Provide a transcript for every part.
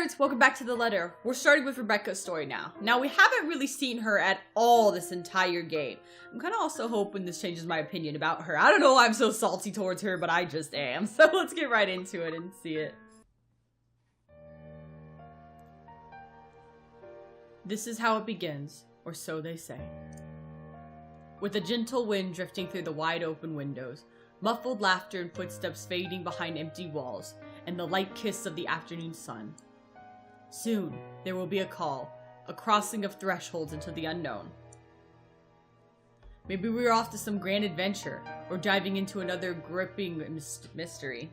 nerds, welcome back to the letter. We're starting with Rebecca's story now. Now, we haven't really seen her at all this entire game. I'm kind of also hoping this changes my opinion about her. I don't know why I'm so salty towards her, but I just am. So let's get right into it and see it. This is how it begins, or so they say. With a gentle wind drifting through the wide open windows, muffled laughter and footsteps fading behind empty walls, and the light kiss of the afternoon sun. Soon, there will be a call, a crossing of thresholds into the unknown. Maybe we're off to some grand adventure, or diving into another gripping mystery.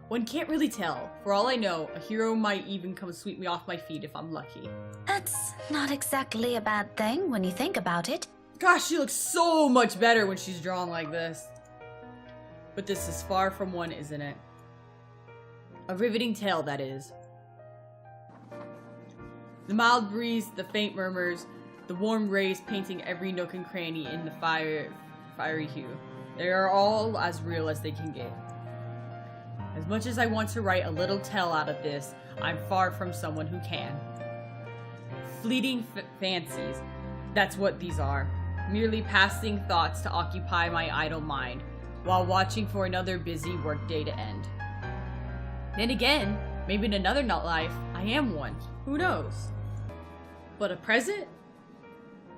One can't really tell. For all I know, a hero might even come sweep me off my feet if I'm lucky. That's not exactly a bad thing when you think about it. Gosh, she looks so much better when she's drawn like this. But this is far from one, isn't it? A riveting tale, that is. The mild breeze, the faint murmurs, the warm rays painting every nook and cranny in the fiery hue. They are all as real as they can get. As much as I want to write a little tale out of this, I'm far from someone who can. Fleeting fancies, that's what these are. Merely passing thoughts to occupy my idle mind, while watching for another busy workday to end. Then again, maybe in another life, I am one. Who knows? But a present?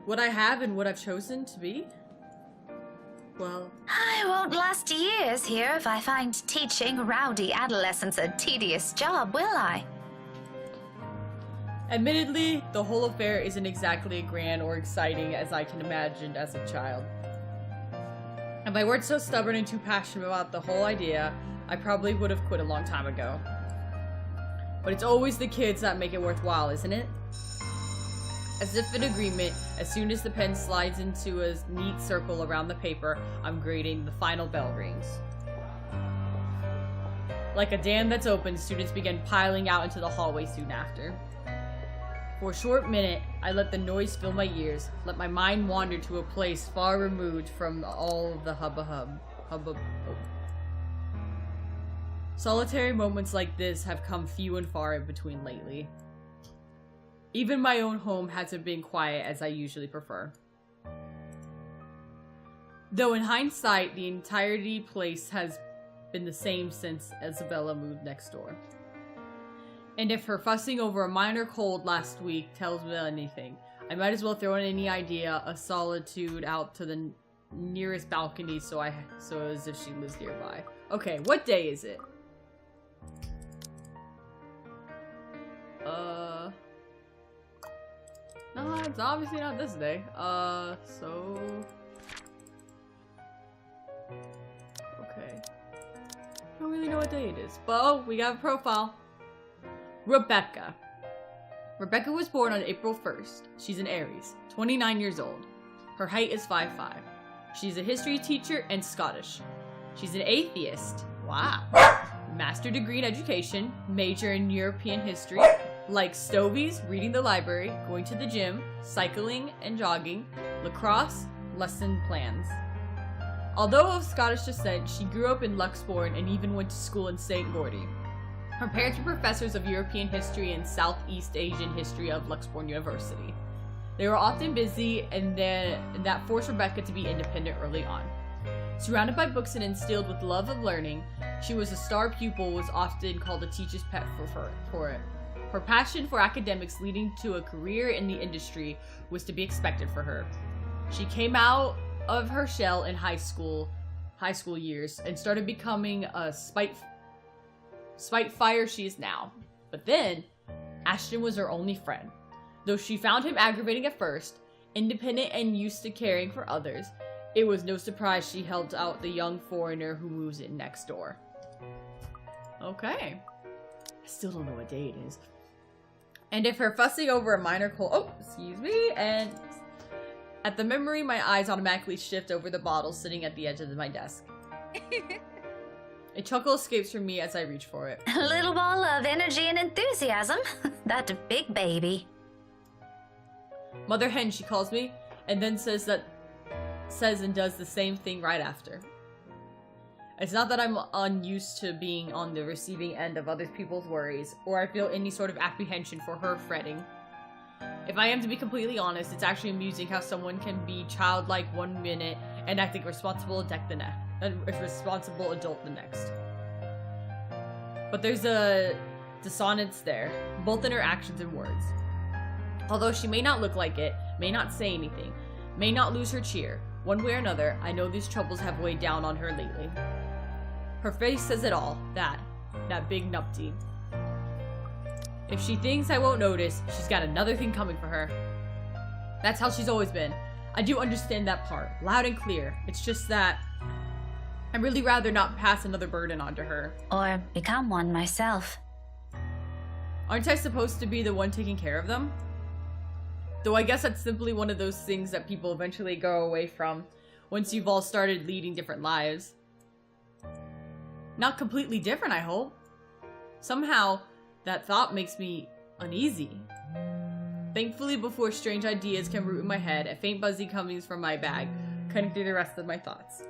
What I have and what I've chosen to be? Well... I won't last years here if I find teaching rowdy adolescents a tedious job, will I? Admittedly, the whole affair isn't exactly as grand or exciting as I can imagine as a child. If I weren't so stubborn and too passionate about the whole idea, I probably would have quit a long time ago. But it's always the kids that make it worthwhile, isn't it? As if in agreement, as soon as the pen slides into a neat circle around the paper, I'm grading, the final bell rings. Like a dam that's open, students begin piling out into the hallway soon after. For a short minute, I let the noise fill my ears, let my mind wander to a place far removed from all the hubbub. Solitary moments like this have come few and far in between lately. Even my own home hasn't been quiet as I usually prefer. Though in hindsight, the entirety place has been the same since Isabella moved next door. And if her fussing over a minor cold last week tells me anything, I might as well throw in any idea of solitude out to the nearest balcony so as if she lives nearby. Okay, what day is it? No, it's obviously not this day. So... Okay. I don't really know what day it is. But, oh, we got a profile. Rebecca. Rebecca was born on April 1st. She's an Aries, 29 years old. Her height is 5'5". She's a history teacher and Scottish. She's an atheist. Wow. Master degree in education, major in European history, likes stovies, reading the library, going to the gym, cycling and jogging, lacrosse, lesson plans. Although of Scottish descent, she grew up in Luxbourne and even went to school in St. Gordy. Her parents were professors of European history and Southeast Asian history of Luxbourne University. They were often busy, and that forced Rebecca to be independent early on. Surrounded by books and instilled with love of learning, she was a star pupil, was often called a teacher's pet for it. Her passion for academics leading to a career in the industry was to be expected for her. She came out of her shell in high school years and started becoming a spitfire she is now. But then, Ashton was her only friend. Though she found him aggravating at first, independent and used to caring for others, it was no surprise she helped out the young foreigner who moves in next door. Okay. I still don't know what day it is. And if her fussing over a minor cold... Oh, excuse me. And at the memory, my eyes automatically shift over the bottle sitting at the edge of my desk. A chuckle escapes from me as I reach for it. A little ball of energy and enthusiasm. That big baby. Mother Hen, she calls me, and then says and does the same thing right after. It's not that I'm unused to being on the receiving end of other people's worries, or I feel any sort of apprehension for her fretting. If I am to be completely honest, it's actually amusing how someone can be childlike one minute and act like a responsible adult the next. But there's a dissonance there, both in her actions and words. Although she may not look like it, may not say anything, may not lose her cheer, one way or another, I know these troubles have weighed down on her lately. Her face says it all, that big nupty. If she thinks I won't notice, she's got another thing coming for her. That's how she's always been. I do understand that part, loud and clear. It's just that I'd really rather not pass another burden onto her. Or become one myself. Aren't I supposed to be the one taking care of them? Though I guess that's simply one of those things that people eventually go away from once you've all started leading different lives. Not completely different, I hope. Somehow, that thought makes me uneasy. Thankfully, before strange ideas can root in my head, a faint buzzing comes from my bag, cutting through the rest of my thoughts.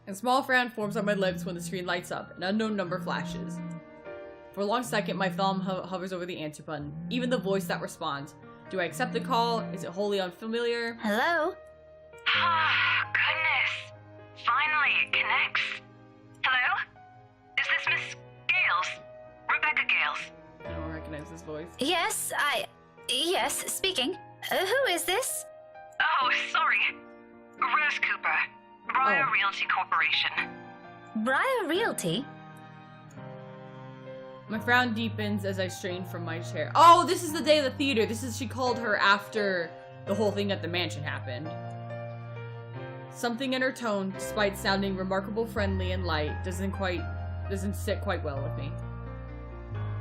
A small frown forms on my lips when the screen lights up. An unknown number flashes. For a long second, my thumb hovers over the answer button, even the voice that responds. Do I accept the call? Is it wholly unfamiliar? Hello? Oh, goodness. Finally, it connects. Hello? Is this Miss Gales? Rebecca Gales. I don't recognize this voice. Yes, Yes, speaking. Who is this? Oh, sorry. Rose Cooper. Briar Realty Corporation. Briar Realty? My frown deepens as I strain from my chair. Oh, this is the day of the theater. She called her after the whole thing at the mansion happened. Something in her tone, despite sounding remarkable friendly and light, doesn't sit quite well with me.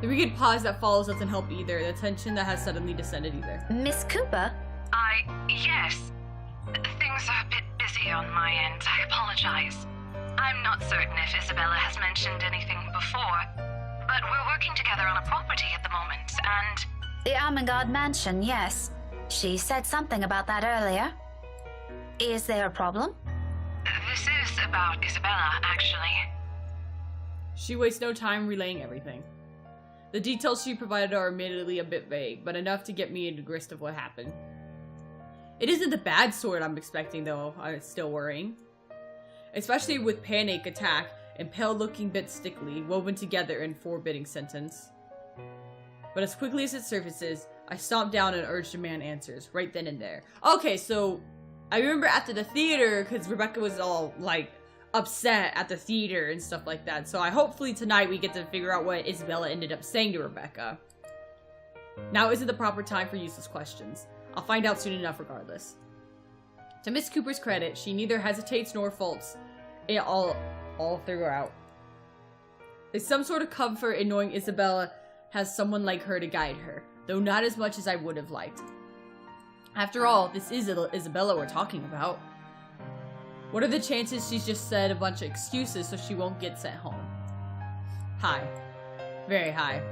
The rigid pause that follows doesn't help either, the tension that has suddenly descended either. Miss Cooper? Yes. Things are a bit busy on my end. I apologize. I'm not certain if Isabella has mentioned anything before, but we're working together on a property at the moment, and... The Armengard Mansion, yes. She said something about that earlier. Is there a problem? This is about Isabella, actually. She wastes no time relaying everything. The details she provided are admittedly a bit vague, but enough to get me into the grist of what happened. It isn't the bad sort I'm expecting, though. I'm still worrying. Especially with panic attack and pale-looking bits stickily woven together in forbidding sentence. But as quickly as it surfaces, I stomp down and urge demand answers, right then and there. Okay, so I remember after the theater, because Rebecca was all, like, upset at the theater and stuff like that. So hopefully tonight we get to figure out what Isabella ended up saying to Rebecca. Now isn't the proper time for useless questions. I'll find out soon enough regardless. To Miss Cooper's credit, she neither hesitates nor faults it all throughout. There's some sort of comfort in knowing Isabella has someone like her to guide her, though not as much as I would have liked. After all, this is Isabella we're talking about. What are the chances she's just said a bunch of excuses so she won't get sent home? High. Very high.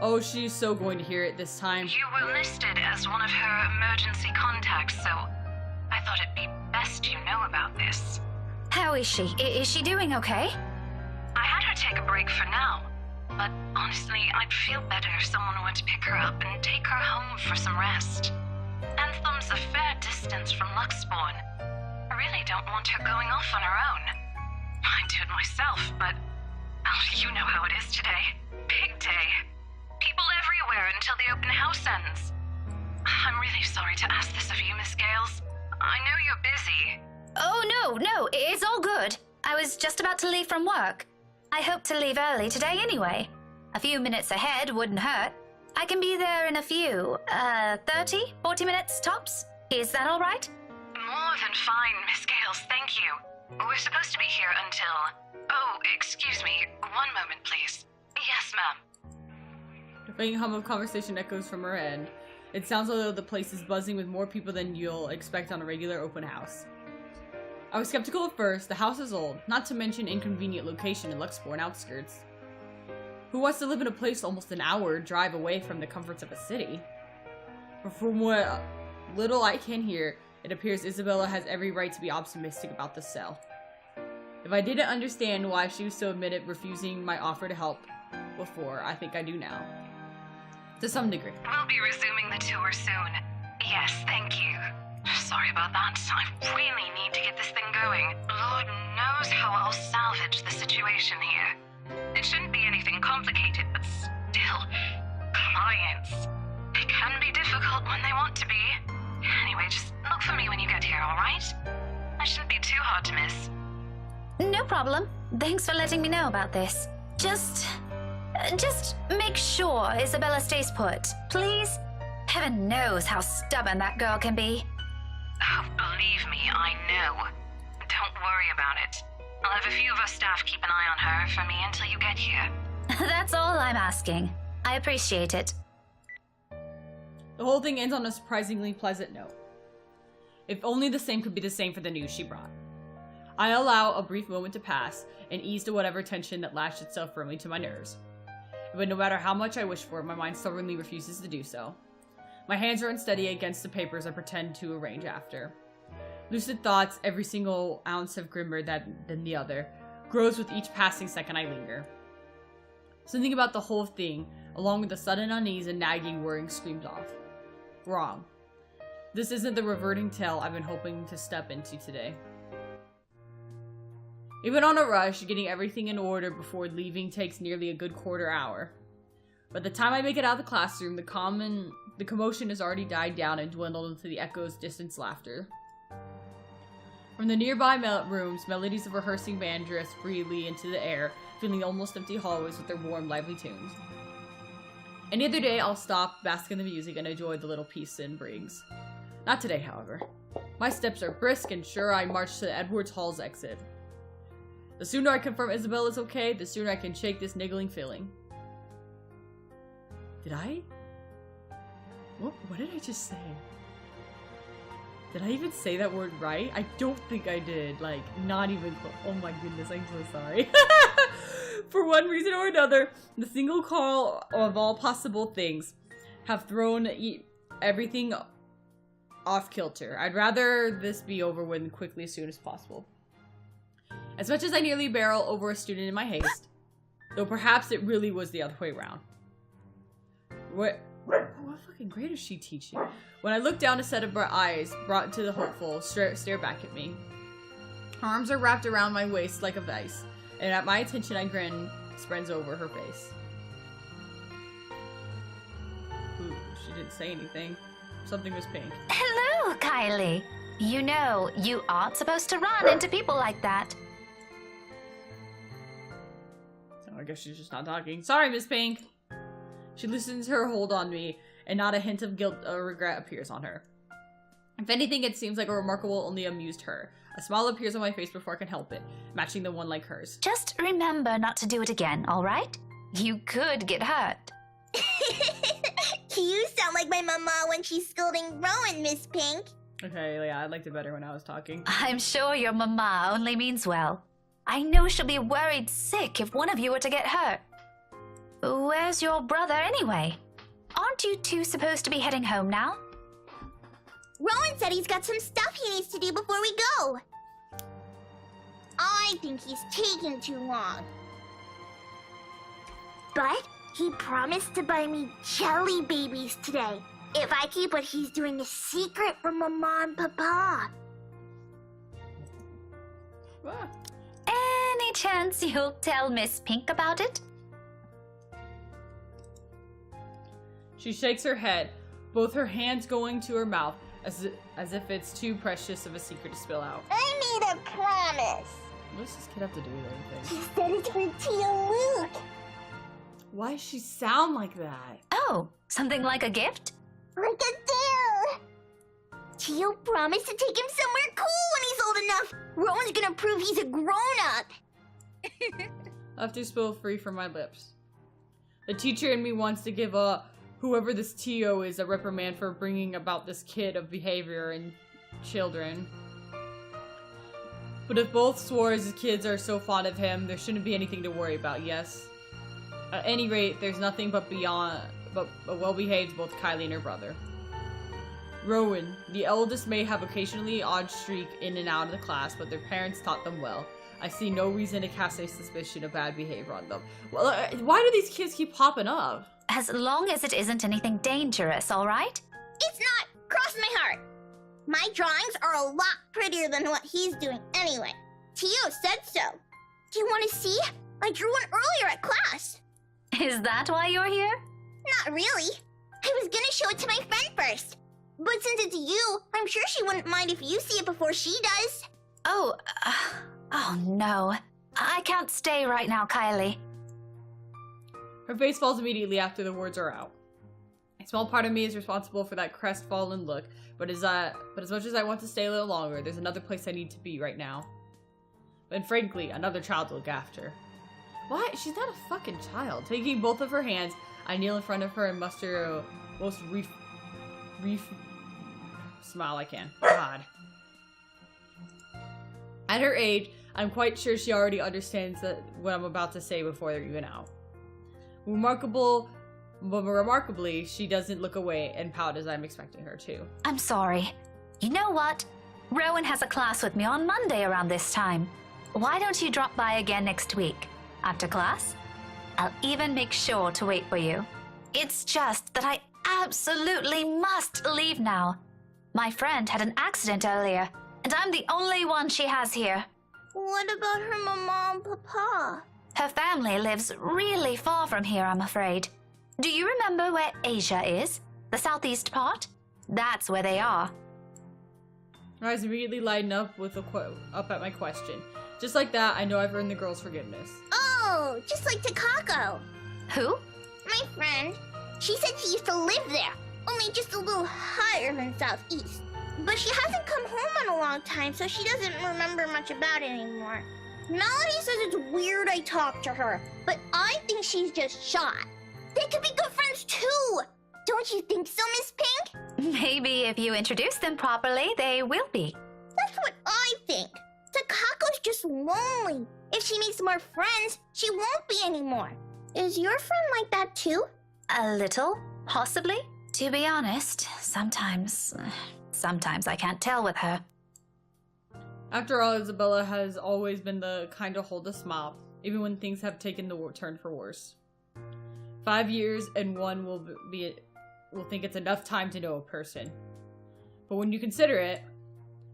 Oh, she's so going to hear it this time. You were listed as one of her emergency contacts, so I thought it'd be best you know about this. How is she? Is she doing okay? I had her take a break for now, but honestly, I'd feel better if someone were to pick her up and take her home for some rest. Anthem's a fair distance from Luxbourne. I really don't want her going off on her own. I'd do it myself, but you know how it is today. Big day. People everywhere until the open house ends. I'm really sorry to ask this of you, Miss Gales. I know you're busy. Oh, no, it's all good. I was just about to leave from work. I hope to leave early today anyway. A few minutes ahead wouldn't hurt. I can be there in a few, 30, 40 minutes tops. Is that all right? More than fine, Miss Gales, thank you. We're supposed to be here until... Oh, excuse me. One moment, please. Yes, ma'am. The faint hum of conversation echoes from her end. It sounds as though the place is buzzing with more people than you'll expect on a regular open house. I was skeptical at first. The house is old, not to mention inconvenient location in Luxbourne outskirts. Who wants to live in a place almost an hour drive away from the comforts of a city? But from what little I can hear, It appears Isabella has every right to be optimistic about the cell. If I didn't understand why she was so admitted refusing my offer to help before, I think I do now. To some degree. We'll be resuming the tour soon. Yes, thank you. Sorry about that. I really need to get this thing going. Lord knows how I'll salvage the situation here. It shouldn't be anything complicated, but still, clients. They can be difficult when they want to be. Anyway, just look for me when you get here, alright? I shouldn't be too hard to miss. No problem. Thanks for letting me know about this. Just make sure Isabella stays put, please. Heaven knows how stubborn that girl can be. Oh, believe me, I know. Don't worry about it. I'll have a few of our staff keep an eye on her for me until you get here. That's all I'm asking. I appreciate it. The whole thing ends on a surprisingly pleasant note. If only the same could be the same for the news she brought. I allow a brief moment to pass and ease to whatever tension that lashed itself firmly to my nerves. But no matter how much I wish for it, my mind stubbornly refuses to do so. My hands are unsteady against the papers I pretend to arrange after. Lucid thoughts, every single ounce of grimmer than the other, grows with each passing second I linger. Something about the whole thing, along with the sudden unease and nagging worrying, screams off. Wrong. This isn't the reverting tale I've been hoping to step into today. Even on a rush, getting everything in order before leaving takes nearly a good quarter hour. By the time I make it out of the classroom, the commotion has already died down and dwindled into the echoes of distant laughter. From the nearby rooms, melodies of a rehearsing band drift freely into the air, filling almost empty hallways with their warm, lively tunes. Any other day, I'll stop, bask in the music, and enjoy the little peace it brings. Not today, however. My steps are brisk and sure I march to Edwards Hall's exit. The sooner I confirm Isabella's okay, the sooner I can shake this niggling feeling. Did I? What did I just say? Did I even say that word right? I don't think I did. Like, not even close. Oh my goodness, I'm so sorry. For one reason or another, the single call of all possible things have thrown everything off kilter. I'd rather this be over with quickly as soon as possible. As much as I nearly barrel over a student in my haste, though perhaps it really was the other way around. What fucking grade is she teaching? When I look down, a set of eyes, brought to the hopeful, stare back at me. Her arms are wrapped around my waist like a vice, and at my attention I grin spreads over her face. Ooh, she didn't say anything. Something was pink. Hello, Kylie. You know, you aren't supposed to run into people like that. Oh, I guess she's just not talking. Sorry, Miss Pink. She loosens her hold on me, and not a hint of guilt or regret appears on her. If anything, it seems like a remarkable only amused her. A smile appears on my face before I can help it, matching the one like hers. Just remember not to do it again, alright? You could get hurt. You sound like my mama when she's scolding Rowan, Miss Pink. Okay, yeah, I liked it better when I was talking. I'm sure your mama only means well. I know she'll be worried sick if one of you were to get hurt. Where's your brother anyway? Aren't you two supposed to be heading home now? Rowan said he's got some stuff he needs to do before we go. I think he's taking too long. But he promised to buy me jelly babies today if I keep what he's doing a secret from Mama and Papa. Ah. Any chance you'll tell Miss Pink about it? She shakes her head, both her hands going to her mouth, as if it's too precious of a secret to spill out. I made a promise. What does this kid have to do with anything? He said it for Tia Luke. Why does she sound like that? Oh, something like a gift? Like a deal. Tio promised to take him somewhere cool when he's old enough. Rowan's gonna prove he's a grown-up. Laughter spill free from my lips. The teacher in me wants to give whoever this Tio is a reprimand for bringing about this kid of behavior and children. But if both Suarez's kids are so fond of him, there shouldn't be anything to worry about, yes? At any rate, there's nothing but a well-behaved both Kylie and her brother. Rowan, the eldest, may have occasionally odd streak in and out of the class, but their parents taught them well. I see no reason to cast a suspicion of bad behavior on them. Well, why do these kids keep popping up? As long as it isn't anything dangerous, all right? It's not. Cross my heart. My drawings are a lot prettier than what he's doing anyway. Tio said so. Do you want to see? I drew one earlier at class. Is that why you're here? Not really. I was gonna show it to my friend first. But since it's you, I'm sure she wouldn't mind if you see it before she does. Oh, oh no. I can't stay right now, Kylie. Her face falls immediately after the words are out. A small part of me is responsible for that crestfallen look, but as much as I want to stay a little longer, there's another place I need to be right now. And frankly, another child to look after. Why? She's not a fucking child. Taking both of her hands, I kneel in front of her and muster a most smile I can. God. At her age, I'm quite sure she already understands what I'm about to say before they're even out. Remarkably, she doesn't look away and pout as I'm expecting her to. I'm sorry. You know what? Rowan has a class with me on Monday around this time. Why don't you drop by again next week? After class? I'll even make sure to wait for you. It's just that I absolutely must leave now. My friend had an accident earlier, and I'm the only one she has here. What about her mama and papa? Her family lives really far from here, I'm afraid. Do you remember where Asia is? The southeast part? That's where they are. Her eyes immediately lighten up with up at my question. Just like that, I know I've earned the girl's forgiveness. Oh, just like Takako. Who? My friend. She said she used to live there, only just a little higher than southeast. But she hasn't come home in a long time, so she doesn't remember much about it anymore. Melody says it's weird I talked to her, but I think she's just shy. They could be good friends too! Don't you think so, Miss Pink? Maybe if you introduce them properly, they will be. That's what I think. Takako's just lonely. If she makes more friends, she won't be anymore. Is your friend like that too? A little, possibly. To be honest, sometimes I can't tell with her. After all, Isabella has always been the kind to hold a smile, even when things have taken the turn for worse. 5 years and one will think it's enough time to know a person. But when you consider it,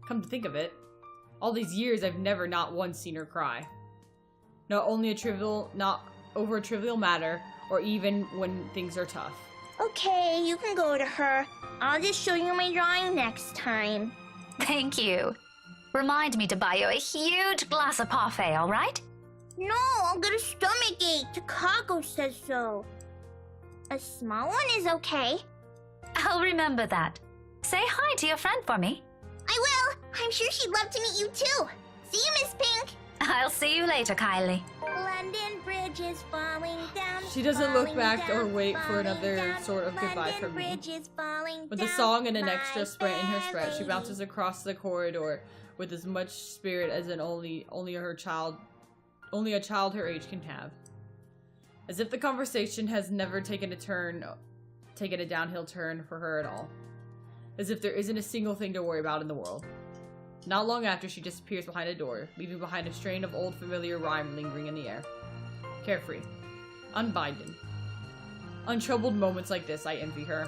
come to think of it, all these years I've never not once seen her cry. Not over a trivial matter, or even when things are tough. Okay, you can go to her. I'll just show you my drawing next time. Thank you. Remind me to buy you a huge glass of parfait, all right? No, I'll get a stomachache. Takako says so. A small one is okay. I'll remember that. Say hi to your friend for me. I will. I'm sure she'd love to meet you too. See you, Miss Pink. I'll see you later, Kylie. London Bridge is falling down. She doesn't look back or wait for another sort of goodbye from me. With a song and an extra sprint in her stride, she bounces across the corridor with as much spirit as only a child her age can have. As if the conversation has never taken a downhill turn for her at all. As if there isn't a single thing to worry about in the world. Not long after, she disappears behind a door, leaving behind a strain of old familiar rhyme lingering in the air. Carefree. Unbinding. Untroubled moments like this, I envy her.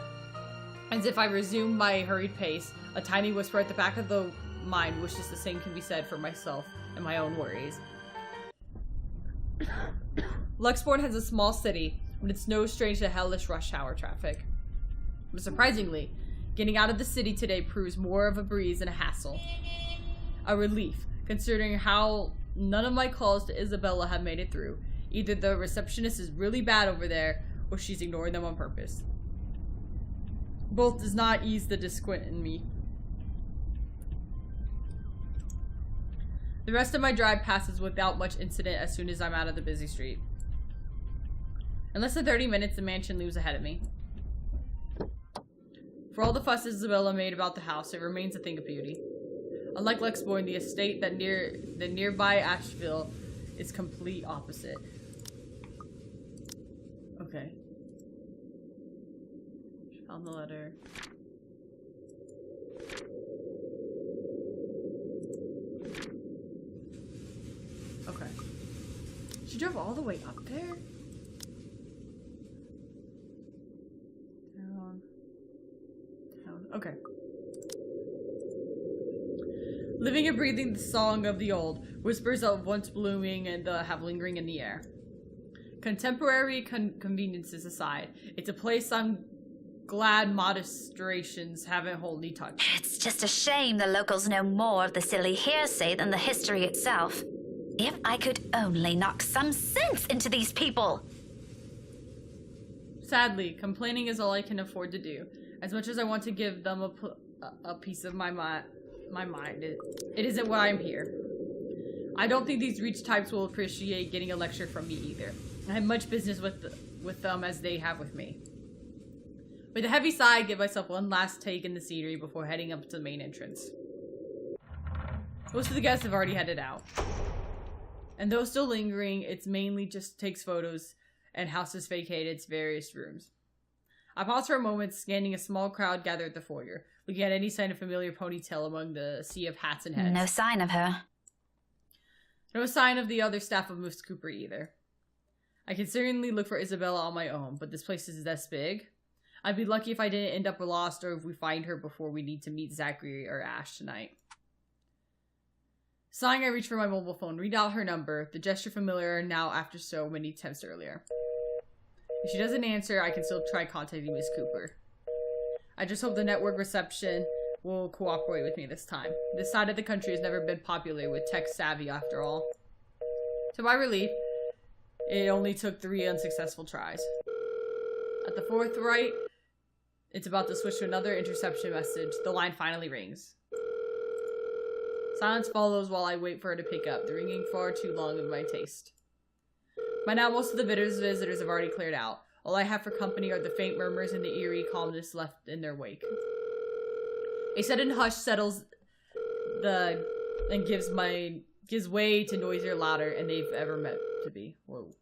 As if I resume my hurried pace, a tiny whisper at the back of the mind wishes the same can be said for myself and my own worries. Luxbourne has a small city, but it's no strange to hellish rush hour traffic. But surprisingly, getting out of the city today proves more of a breeze than a hassle. A relief, considering how none of my calls to Isabella have made it through. Either the receptionist is really bad over there, or she's ignoring them on purpose. Both does not ease the disquiet in me. The rest of my drive passes without much incident as soon as I'm out of the busy street. In less than 30 minutes, the mansion looms ahead of me. For all the fuss Isabella made about the house, it remains a thing of beauty. Unlike Luxbourne, the estate that nearby Asheville is complete opposite. Okay. Found the letter. She drove all the way up there? Town. Okay. Living and breathing the song of the old, whispers of once blooming and have lingering in the air. Contemporary conveniences aside, it's a place I'm glad moderations haven't wholly touched. It's just a shame the locals know more of the silly hearsay than the history itself. If I could only knock some sense into these people! Sadly, complaining is all I can afford to do. As much as I want to give them a piece of my mind, it isn't why I'm here. I don't think these reach types will appreciate getting a lecture from me either. I have much business with them as they have with me. With a heavy sigh, I give myself one last take in the scenery before heading up to the main entrance. Most of the guests have already headed out. And though still lingering, it's mainly just takes photos and houses vacated its various rooms. I pause for a moment, scanning a small crowd gathered at the foyer, looking at any sign of familiar ponytail among the sea of hats and heads. No sign of her. No sign of the other staff of Miss Cooper either. I can certainly look for Isabella on my own, but this place is this big. I'd be lucky if I didn't end up lost or if we find her before we need to meet Zachary or Ash tonight. Sighing, I reach for my mobile phone, read out her number, the gesture familiar now after so many attempts earlier. If she doesn't answer, I can still try contacting Miss Cooper. I just hope the network reception will cooperate with me this time. This side of the country has never been popular with tech savvy after all. To my relief, it only took 3 unsuccessful tries. At the 4th right, it's about to switch to another interception message. The line finally rings. Silence follows while I wait for her to pick up, the ringing far too long of my taste. By now, most of the visitors have already cleared out. All I have for company are the faint murmurs and the eerie calmness left in their wake. A sudden hush settles and gives way to noisier, louder, and they've ever meant to be. Whoa.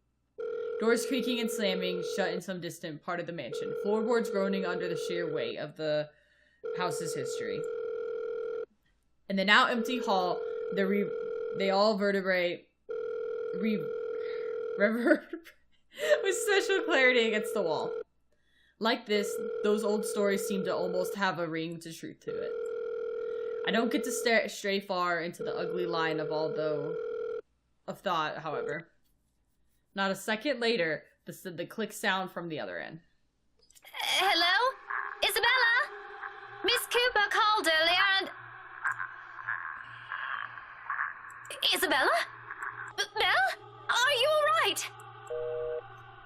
Doors creaking and slamming shut in some distant part of the mansion, floorboards groaning under the sheer weight of the house's history. In the now empty hall, they all reverberate with special clarity against the wall. Like this, those old stories seem to almost have a ring to truth to it. I don't get to stray far into the ugly line of thought, however. Not a second later, the click sound from the other end. Hello? Isabella? Miss Cooper called earlier and... Isabella? Belle? Are you alright?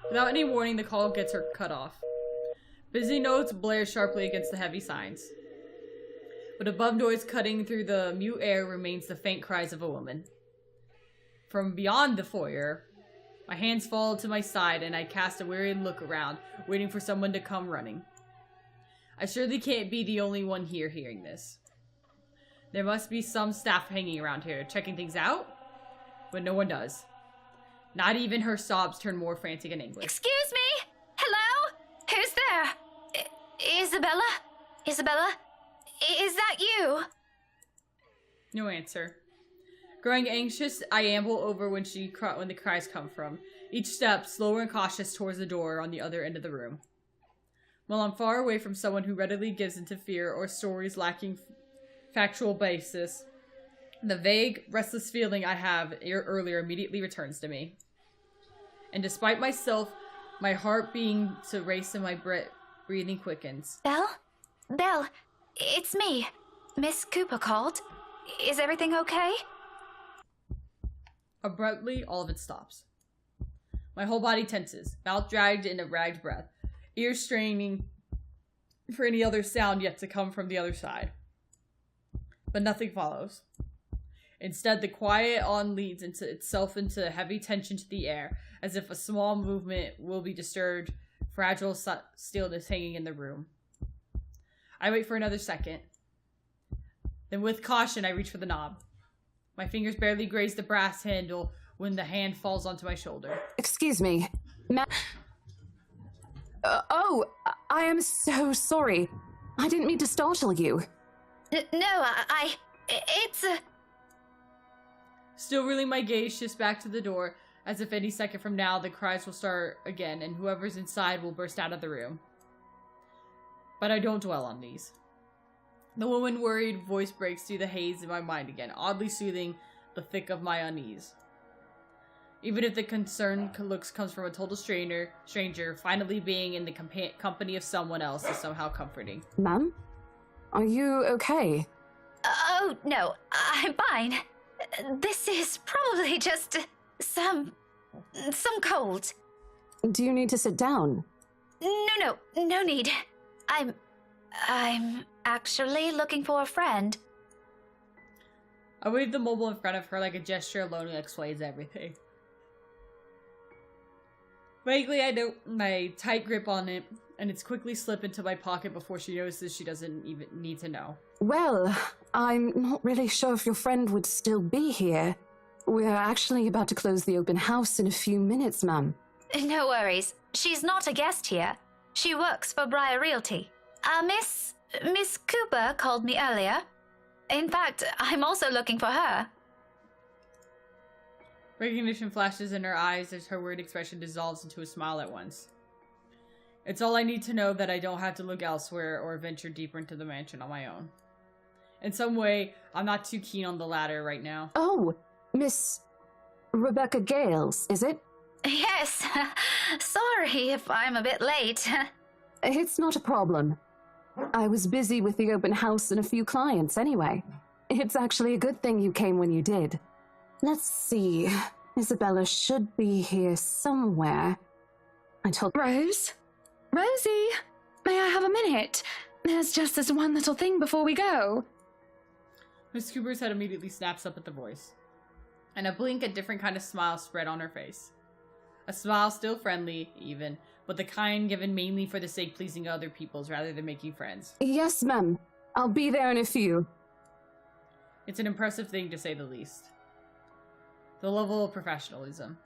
Without any warning, the call gets her cut off. Busy notes blare sharply against the heavy signs. But above noise cutting through the mute air remains the faint cries of a woman. From beyond the foyer, my hands fall to my side and I cast a weary look around, waiting for someone to come running. I surely can't be the only one here hearing this. There must be some staff hanging around here, checking things out, but no one does. Not even her sobs turn more frantic in English. Excuse me? Hello? Who's there? Isabella? Isabella? Is that you? No answer. Growing anxious, I amble over when the cries come from, each step slower and cautious towards the door on the other end of the room. While I'm far away from someone who readily gives into fear or stories lacking factual basis, the vague, restless feeling I have earlier immediately returns to me. And despite myself, my heart being to race and my breathing quickens. Belle? Belle, it's me. Miss Cooper called. Is everything okay? Abruptly, all of it stops. My whole body tenses, mouth dragged in a ragged breath, ears straining for any other sound yet to come from the other side. But nothing follows. Instead, the quiet on leads itself into heavy tension to the air, as if a small movement will be disturbed, fragile stillness hanging in the room. I wait for another second. Then with caution, I reach for the knob. My fingers barely graze the brass handle when the hand falls onto my shoulder. Excuse me. I am so sorry. I didn't mean to startle you. No, it's... Still reeling, my gaze shifts back to the door as if any second from now the cries will start again and whoever's inside will burst out of the room. But I don't dwell on these. The woman's worried voice breaks through the haze in my mind again, oddly soothing the thick of my unease. Even if the concerned looks comes from a total stranger, finally being in the company of someone else is somehow comforting. Ma'am? Are you okay? Oh, no, I'm fine. This is probably just some cold. Do you need to sit down? No need. I'm actually looking for a friend. I wave the mobile in front of her like a gesture alone explains everything. Vaguely, I note my tight grip on it, and it's quickly slip into my pocket before she notices she doesn't even need to know. Well, I'm not really sure if your friend would still be here. We're actually about to close the open house in a few minutes, ma'am. No worries. She's not a guest here. She works for Briar Realty. Miss Cooper called me earlier. In fact, I'm also looking for her. Recognition flashes in her eyes as her weird expression dissolves into a smile at once. It's all I need to know that I don't have to look elsewhere or venture deeper into the mansion on my own. In some way, I'm not too keen on the latter right now. Oh, Miss Rebecca Gales, is it? Yes. Sorry if I'm a bit late. It's not a problem. I was busy with the open house and a few clients anyway. It's actually a good thing you came when you did. Let's see. Isabella should be here somewhere. I told Rose? Rosie? May I have a minute? There's just this one little thing before we go. Miss Cooper's head immediately snaps up at the voice. And a blink, a different kind of smile spread on her face. A smile still friendly, even, but the kind given mainly for the sake of pleasing other people's rather than making friends. Yes, ma'am. I'll be there in a few. It's an impressive thing to say the least. The level of professionalism.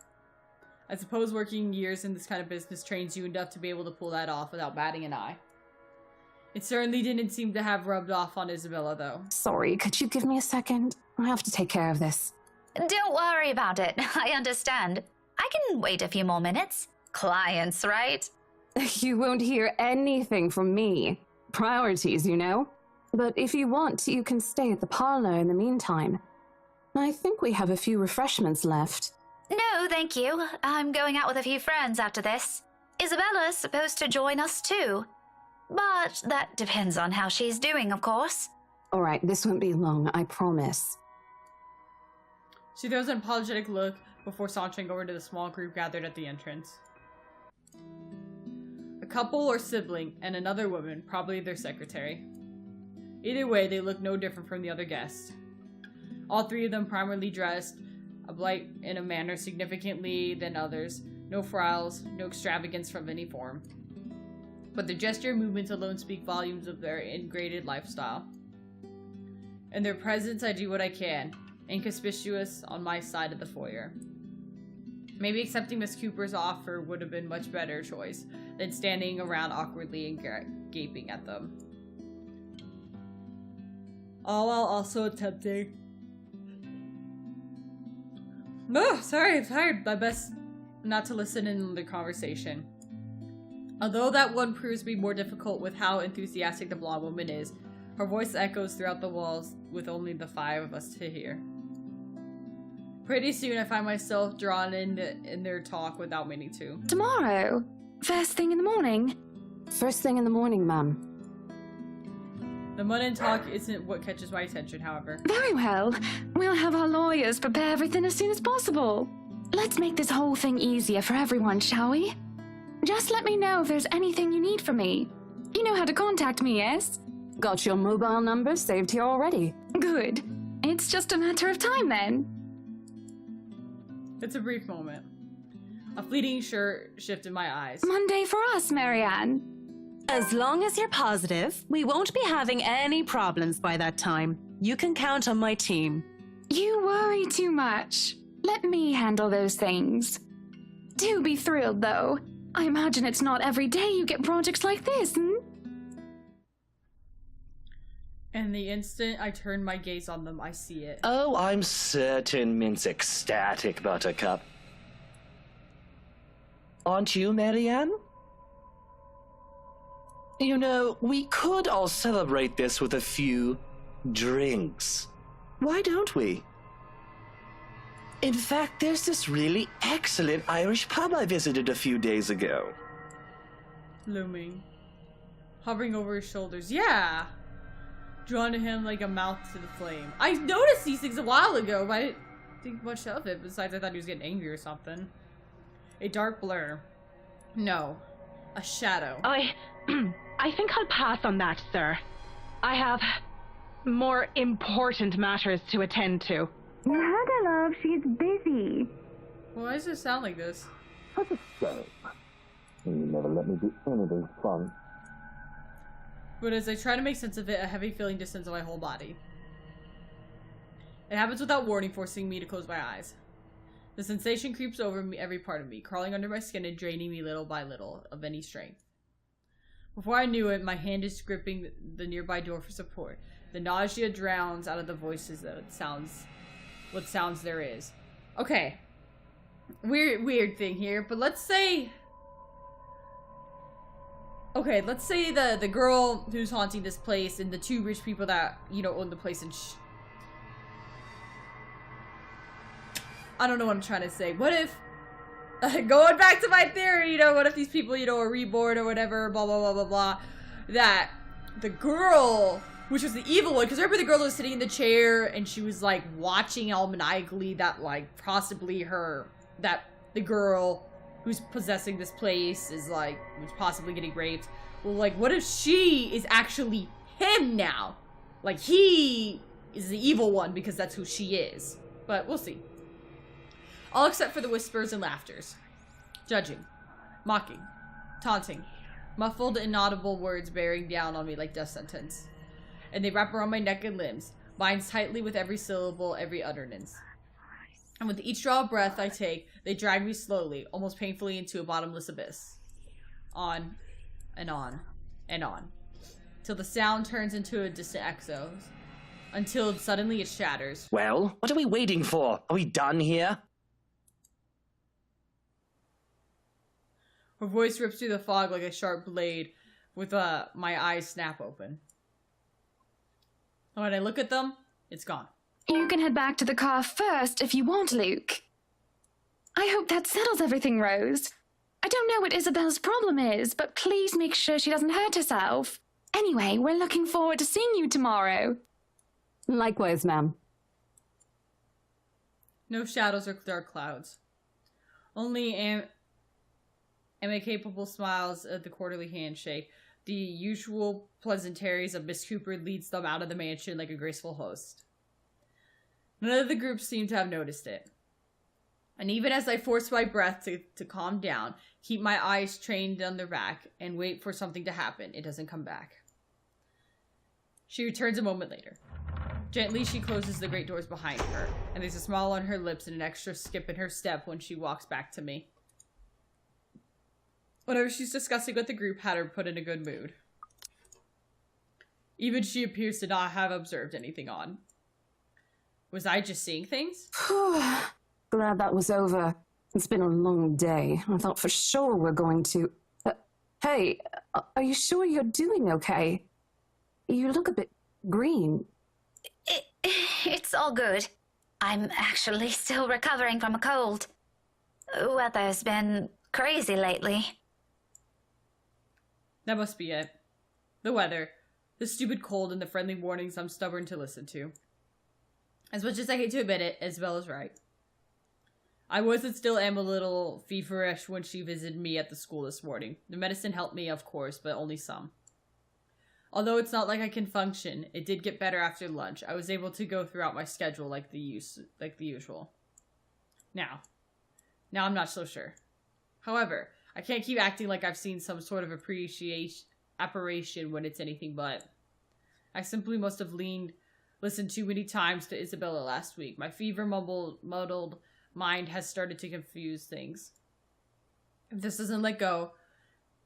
I suppose working years in this kind of business trains you enough to be able to pull that off without batting an eye. It certainly didn't seem to have rubbed off on Isabella, though. Sorry, could you give me a second? I have to take care of this. Don't worry about it. I understand. I can wait a few more minutes. Clients, right? You won't hear anything from me. Priorities, you know? But if you want, you can stay at the parlor in the meantime. I think we have a few refreshments left. No, thank you. I'm going out with a few friends after this. Isabella's supposed to join us too. But that depends on how she's doing, of course. All right, this won't be long, I promise. She throws an apologetic look before sauntering over to the small group gathered at the entrance. A couple or sibling and another woman, probably their secretary. Either way, they look no different from the other guests. All three of them primarily dressed, alike in a manner significantly than others. No frills, no extravagance from any form. But the gesture and movements alone speak volumes of their ingrained lifestyle. In their presence, I do what I can, inconspicuous on my side of the foyer. Maybe accepting Miss Cooper's offer would have been much better choice than standing around awkwardly and gaping at them. All while also attempting... Oh, sorry, I'm tired. My best not to listen in the conversation. Although that one proves to be more difficult with how enthusiastic the blonde woman is, her voice echoes throughout the walls with only the five of us to hear. Pretty soon I find myself drawn in their talk without meaning to. Tomorrow? First thing in the morning? First thing in the morning, ma'am. The mundane talk isn't what catches my attention, however. Very well. We'll have our lawyers prepare everything as soon as possible. Let's make this whole thing easier for everyone, shall we? Just let me know if there's anything you need from me. You know how to contact me, yes? Got your mobile number saved here already. Good. It's just a matter of time then. It's a brief moment. A fleeting shift in my eyes. Monday for us, Marianne. As long as you're positive, we won't be having any problems by that time. You can count on my team. You worry too much. Let me handle those things. Do be thrilled, though. I imagine it's not every day you get projects like this, And the instant I turn my gaze on them, I see it. Oh, I'm certain Mint's ecstatic, Buttercup. aren't you, Marianne? You know, we could all celebrate this with a few drinks. Why don't we? In fact, there's this really excellent Irish pub I visited a few days ago. Looming. Hovering over his shoulders. Yeah! Drawn to him like a mouth to the flame. I noticed these things a while ago, but I didn't think much of it. Besides, I thought he was getting angry or something. A dark blur. No. A shadow. I think I'll pass on that, sir. I have more important matters to attend to. Heather, love, she's busy. Why does it sound like this? What a shame. You never let me do anything fun. But as I try to make sense of it, a heavy feeling descends on my whole body. It happens without warning, forcing me to close my eyes. The sensation creeps over me, every part of me, crawling under my skin and draining me little by little of any strength. Before I knew it, my hand is gripping the nearby door for support. The nausea drowns out of the voices what sounds there is. Okay. Weird thing here, but let's say... Okay, let's say the girl who's haunting this place and the two rich people that, you know, own the place and I don't know what I'm trying to say. What if, going back to my theory, you know, what if these people, you know, are reborn or whatever, blah, blah, blah, blah, blah, that the girl, which was the evil one, because remember the girl that was sitting in the chair and she was, like, watching all maniacally that, like, possibly the girl who's possessing this place is, like, who's possibly getting raped. Well, like, what if she is actually him now? Like, he is the evil one because that's who she is. But we'll see. All except for the whispers and laughters. Judging. Mocking. Taunting. Muffled, inaudible words bearing down on me like death sentence. And they wrap around my neck and limbs, binds tightly with every syllable, every utterance. And with each draw of breath I take, they drag me slowly, almost painfully, into a bottomless abyss. On, and on, and on. Till the sound turns into a distant echo. Until suddenly it shatters. Well, what are we waiting for? Are we done here? Her voice rips through the fog like a sharp blade, with my eyes snap open. When I look at them, it's gone. You can head back to the car first if you want, Luke. I hope that settles everything, Rose. I don't know what Isabel's problem is, but please make sure she doesn't hurt herself. Anyway, we're looking forward to seeing you tomorrow. Likewise, ma'am. No shadows or dark clouds. Only amicable smiles at the quarterly handshake. The usual pleasantries of Miss Cooper leads them out of the mansion like a graceful host. None of the group seemed to have noticed it. And even as I force my breath to calm down, keep my eyes trained on their back, and wait for something to happen, it doesn't come back. She returns a moment later. Gently, she closes the great doors behind her, and there's a smile on her lips and an extra skip in her step when she walks back to me. Whatever she's discussing with the group had her put in a good mood. Even she appears to not have observed anything odd. Was I just seeing things? Glad that was over. It's been a long day. I thought for sure we're going to... hey, are you sure you're doing okay? You look a bit green. It's all good. I'm actually still recovering from a cold. Weather's been crazy lately. That must be it. The weather. The stupid cold and the friendly warnings I'm stubborn to listen to. As much as I hate to admit it, Isabel is right. I was and still am a little feverish when she visited me at the school this morning. The medicine helped me, of course, but only some. Although it's not like I can function, it did get better after lunch. I was able to go throughout my schedule like the usual. Now I'm not so sure. However, I can't keep acting like I've seen some sort of apparition when it's anything but. I simply must have listened too many times to Isabella last week. My muddled mind has started to confuse things. If this doesn't let go,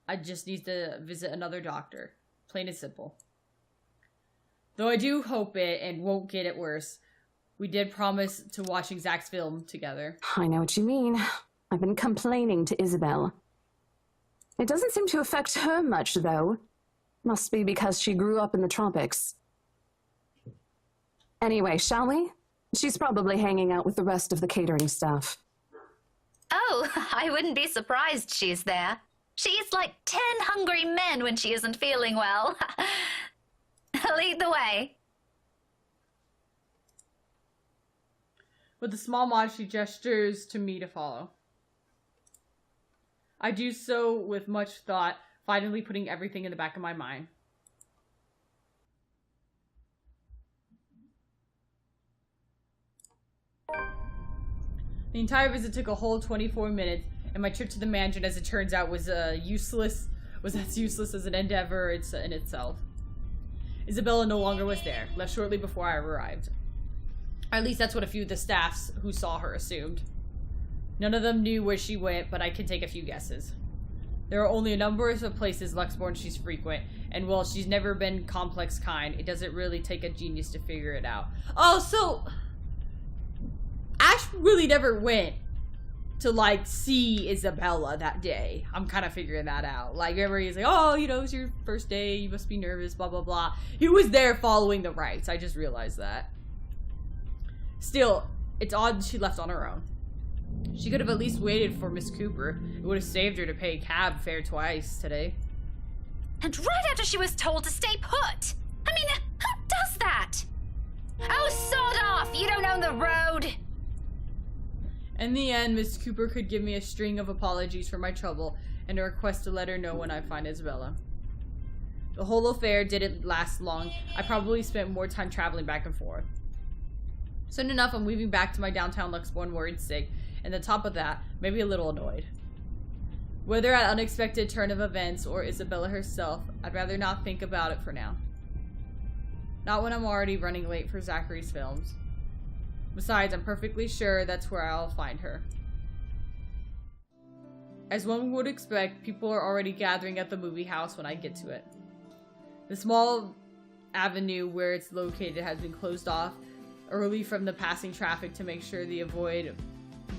I just need to visit another doctor. Plain and simple. Though I do hope it and won't get it worse. We did promise to watching Zach's film together. I know what you mean. I've been complaining to Isabel. It doesn't seem to affect her much, though. Must be because she grew up in the tropics. Anyway, shall we? She's probably hanging out with the rest of the catering staff. Oh, I wouldn't be surprised she's there. She eats like 10 hungry men when she isn't feeling well. Lead the way. With a small nod, she gestures to me to follow. I do so with much thought, finally putting everything in the back of my mind. The entire visit took a whole 24 minutes, and my trip to the mansion, as it turns out, was as useless as an endeavor in itself. Isabella no longer was there, left shortly before I arrived. Or at least that's what a few of the staffs who saw her assumed. None of them knew where she went, but I can take a few guesses. There are only a number of places Luxborn she's frequent, and while she's never been complex kind, it doesn't really take a genius to figure it out. Oh, so Ash really never went to, like, see Isabella that day. I'm kind of figuring that out. Like, remember he's like, oh, you know, it's your first day, you must be nervous, blah, blah, blah. He was there following the rites. I just realized that. Still, it's odd she left on her own. She could have at least waited for Miss Cooper. It would have saved her to pay cab fare twice today. And right after she was told to stay put. I mean, who does that? Oh, sod off! You don't own the road! In the end, Miss Cooper could give me a string of apologies for my trouble and a request to let her know when I find Isabella. The whole affair didn't last long. I probably spent more time traveling back and forth. Soon enough, I'm weaving back to my downtown Luxborn worried sick, and on top of that, maybe a little annoyed. Whether at unexpected turn of events or Isabella herself, I'd rather not think about it for now. Not when I'm already running late for Zachary's films. Besides, I'm perfectly sure that's where I'll find her. As one would expect, people are already gathering at the movie house when I get to it. The small avenue where it's located has been closed off early from the passing traffic to make sure they avoid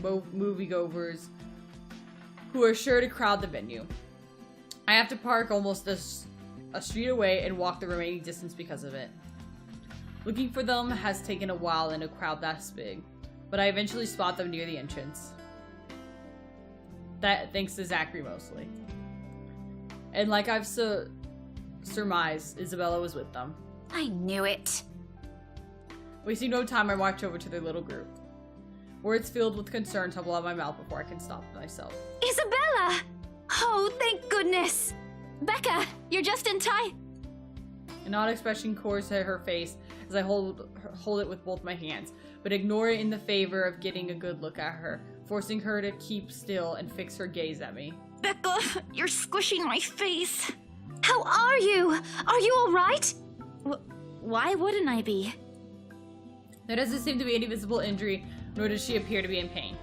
moviegoers who are sure to crowd the venue. I have to park almost a street away and walk the remaining distance because of it. Looking for them has taken a while in a crowd that's big, but I eventually spot them near the entrance. That thanks to Zachary mostly. And like I've surmised, Isabella was with them. I knew it. Wasting no time, I march over to their little group. Words filled with concern tumble out of my mouth before I can stop myself. Isabella! Oh, thank goodness! Becca, you're just in time. An odd expression courses to her face as I hold it with both my hands, but ignore it in the favor of getting a good look at her, forcing her to keep still and fix her gaze at me. Becca, you're squishing my face. How are you? Are you all right? Why wouldn't I be? There doesn't seem to be any visible injury, nor does she appear to be in pain.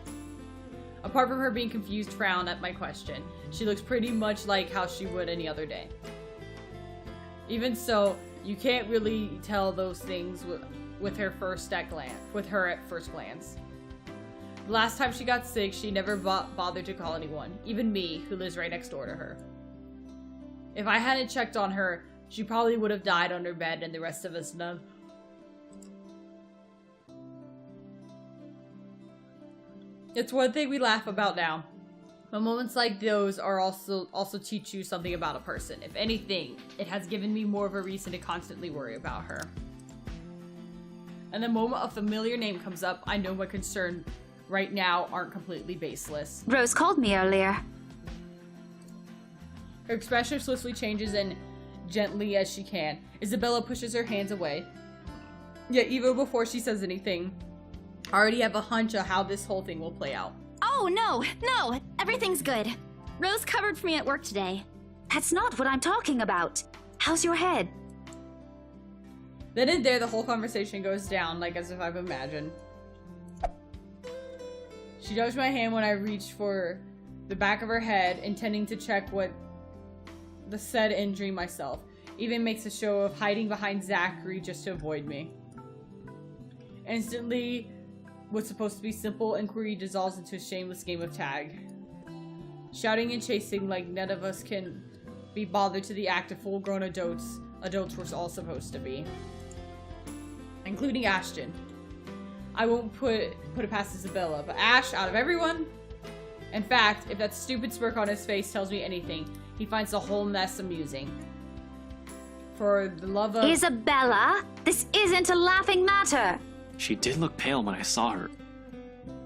Apart from her being confused frown at my question, she looks pretty much like how she would any other day. Even so, you can't really tell those things with her at first glance. The last time she got sick, she never bothered to call anyone, even me, who lives right next door to her. If I hadn't checked on her, she probably would have died on her bed and the rest of us none. It's one thing we laugh about now, but moments like those are also teach you something about a person. If anything, it has given me more of a reason to constantly worry about her. And the moment a familiar name comes up, I know my concern right now aren't completely baseless. Rose called me earlier. Her expression swiftly changes and gently as she can, Isabella pushes her hands away. Yet even before she says anything, I already have a hunch of how this whole thing will play out. Oh, no, everything's good. Rose covered for me at work today. That's not what I'm talking about. How's your head? Then and there, the whole conversation goes down, like as if I've imagined. She nudged my hand when I reached for the back of her head, intending to check what the said injury myself. Even makes a show of hiding behind Zachary just to avoid me. Instantly, what's supposed to be simple inquiry dissolves into a shameless game of tag. shouting and chasing like none of us can be bothered to the act of full-grown adults we're all supposed to be. Including Ashton. I won't put it past Isabella, but Ash, out of everyone, in fact, if that stupid smirk on his face tells me anything, he finds the whole mess amusing. For the love of... Isabella, this isn't a laughing matter. She did look pale when I saw her.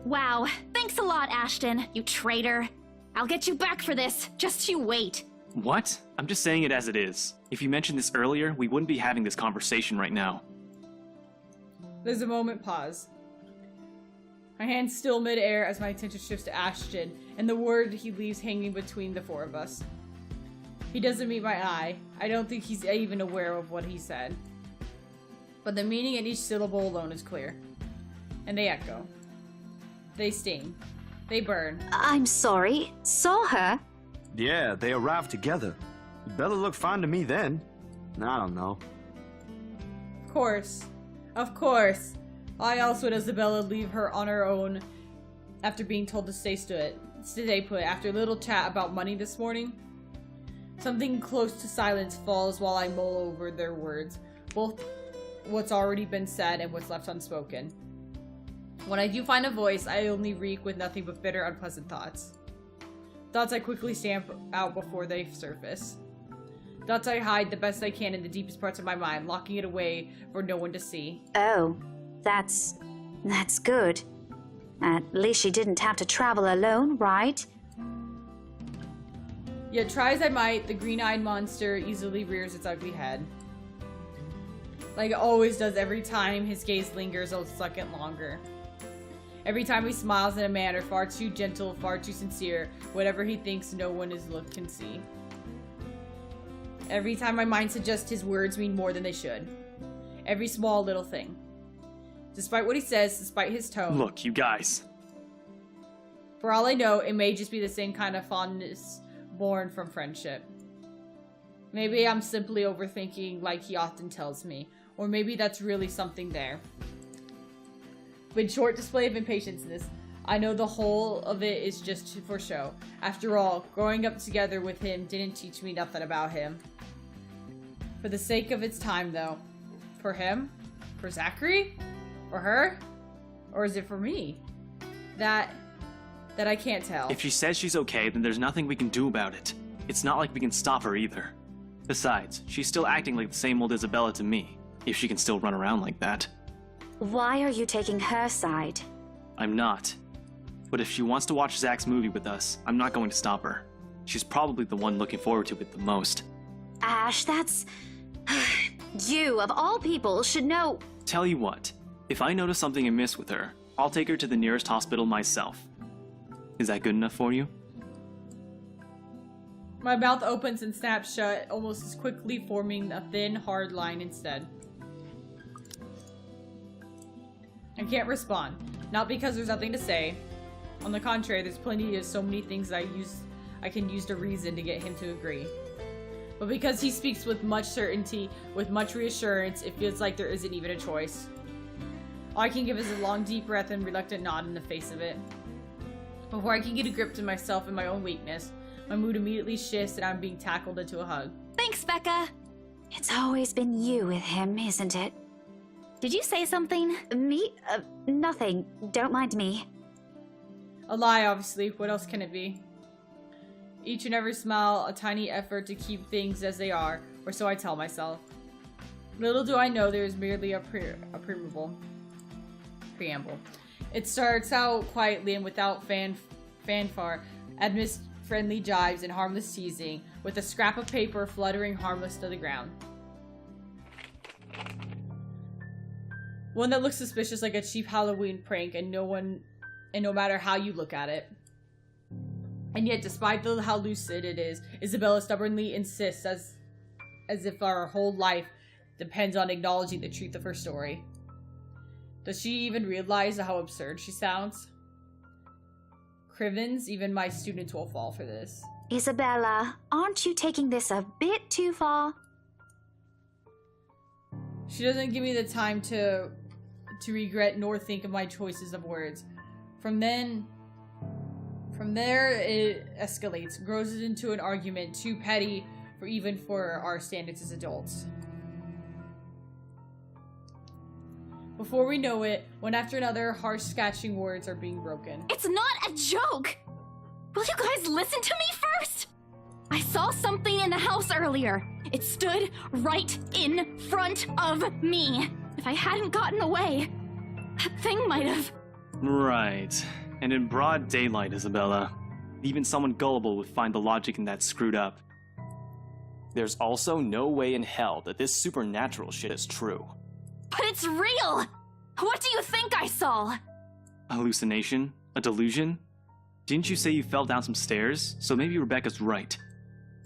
Wow, thanks a lot, Ashton, you traitor. I'll get you back for this. Just you wait. What? I'm just saying it as it is. If you mentioned this earlier, we wouldn't be having this conversation right now. There's a moment pause. My hand's still mid-air as my attention shifts to Ashton, and the word he leaves hanging between the four of us. He doesn't meet my eye. I don't think he's even aware of what he said. But the meaning in each syllable alone is clear. And they echo. They sting. They burn. I'm sorry. Saw her? Yeah, they arrived together. Bella looked fine to me then. I don't know. Of course. Of course. Why else would Isabella leave her on her own after being told to stay put after a little chat about money this morning? Something close to silence falls while I mull over their words, both what's already been said and what's left unspoken. When I do find a voice, I only reek with nothing but bitter, unpleasant thoughts. Thoughts I quickly stamp out before they surface. Thoughts I hide the best I can in the deepest parts of my mind, locking it away for no one to see. Oh, that's good. At least she didn't have to travel alone, right? Yet try as I might, the green-eyed monster easily rears its ugly head. Like it always does every time his gaze lingers a second longer. Every time he smiles in a manner far too gentle, far too sincere, whatever he thinks no one can see. Every time my mind suggests his words mean more than they should. Every small little thing. Despite what he says, despite his tone. Look, you guys. For all I know, it may just be the same kind of fondness born from friendship. Maybe I'm simply overthinking like he often tells me, or maybe that's really something there. With short display of impatience in this, I know the whole of it is just for show. After all, growing up together with him didn't teach me nothing about him. For the sake of its time, though. For him? For Zachary? For her? Or is it for me? That I can't tell. If she says she's okay, then there's nothing we can do about it. It's not like we can stop her either. Besides, she's still acting like the same old Isabella to me, if she can still run around like that. Why are you taking her side? I'm not. But if she wants to watch Zach's movie with us, I'm not going to stop her. She's probably the one looking forward to it the most. Ash, that's... You, of all people, should know... Tell you what, if I notice something amiss with her, I'll take her to the nearest hospital myself. Is that good enough for you? My mouth opens and snaps shut, almost as quickly forming a thin, hard line instead. I can't respond. Not because there's nothing to say. On the contrary, there's plenty of so many things I can use to reason to get him to agree. But because he speaks with much certainty, with much reassurance, it feels like there isn't even a choice. All I can give is a long, deep breath and reluctant nod in the face of it. Before I can get a grip to myself and my own weakness, my mood immediately shifts and I'm being tackled into a hug. Thanks, Becca. It's always been you with him, isn't it? Did you say something? Me? Nothing. Don't mind me. A lie, obviously. What else can it be? Each and every smile, a tiny effort to keep things as they are, or so I tell myself. Little do I know there is merely a preamble. It starts out quietly and without fanfare, amidst friendly jibes and harmless teasing, with a scrap of paper fluttering harmless to the ground. One that looks suspicious like a cheap Halloween prank, and no matter how you look at it. And yet, despite how lucid it is, Isabella stubbornly insists as if our whole life depends on acknowledging the truth of her story. Does she even realize how absurd she sounds? Crivens, even my students will fall for this. Isabella, aren't you taking this a bit too far? She doesn't give me the time to regret nor think of my choices of words. From then From there, it escalates, grows into an argument too petty for even for our standards as adults. Before we know it, one after another, harsh, scratching words are being broken. It's not a joke! Will you guys listen to me first? I saw something in the house earlier. It stood right in front of me. If I hadn't gotten away, that thing might have... Right. And in broad daylight, Isabella. Even someone gullible would find the logic in that screwed up. There's also no way in hell that this supernatural shit is true. But it's real! What do you think I saw? A hallucination? A delusion? Didn't you say you fell down some stairs? So maybe Rebecca's right.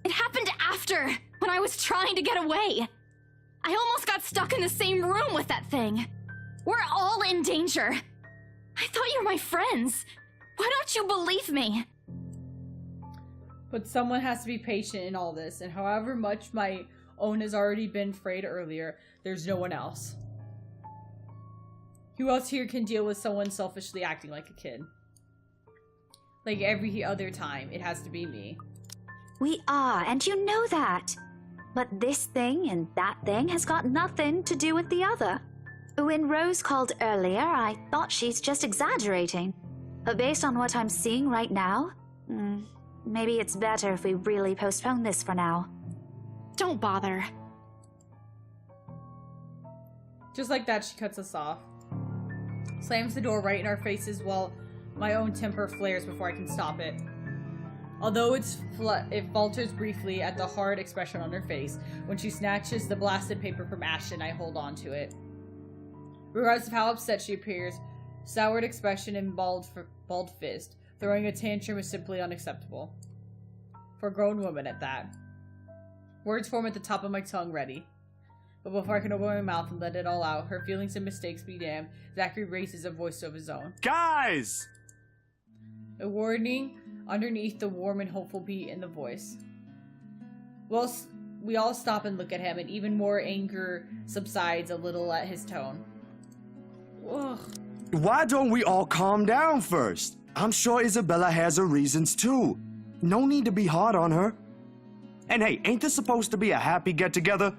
It happened after, when I was trying to get away. I almost got stuck in the same room with that thing. We're all in danger. I thought you were my friends. Why don't you believe me? But someone has to be patient in all this, and however much my own has already been frayed earlier, there's no one else. Who else here can deal with someone selfishly acting like a kid? Like every other time, it has to be me. We are, and you know that. But this thing and that thing has got nothing to do with the other. When Rose called earlier, I thought she's just exaggerating. But based on what I'm seeing right now, maybe it's better if we really postpone this for now. Don't bother. Just like that, she cuts us off. Slams the door right in our faces while my own temper flares before I can stop it. Although it falters briefly at the hard expression on her face when she snatches the blasted paper from Ashton, I hold on to it. Regardless of how upset she appears, soured expression and balled fist, throwing a tantrum is simply unacceptable. For a grown woman at that. Words form at the top of my tongue ready. But before I can open my mouth and let it all out, her feelings and mistakes be damned, Zachary raises a voice of his own. Guys! A warning underneath the warm and hopeful beat in the voice. Well, we all stop and look at him, and even more anger subsides a little at his tone. Ugh. Why don't we all calm down first? I'm sure Isabella has her reasons too. No need to be hard on her. And hey, ain't this supposed to be a happy get-together?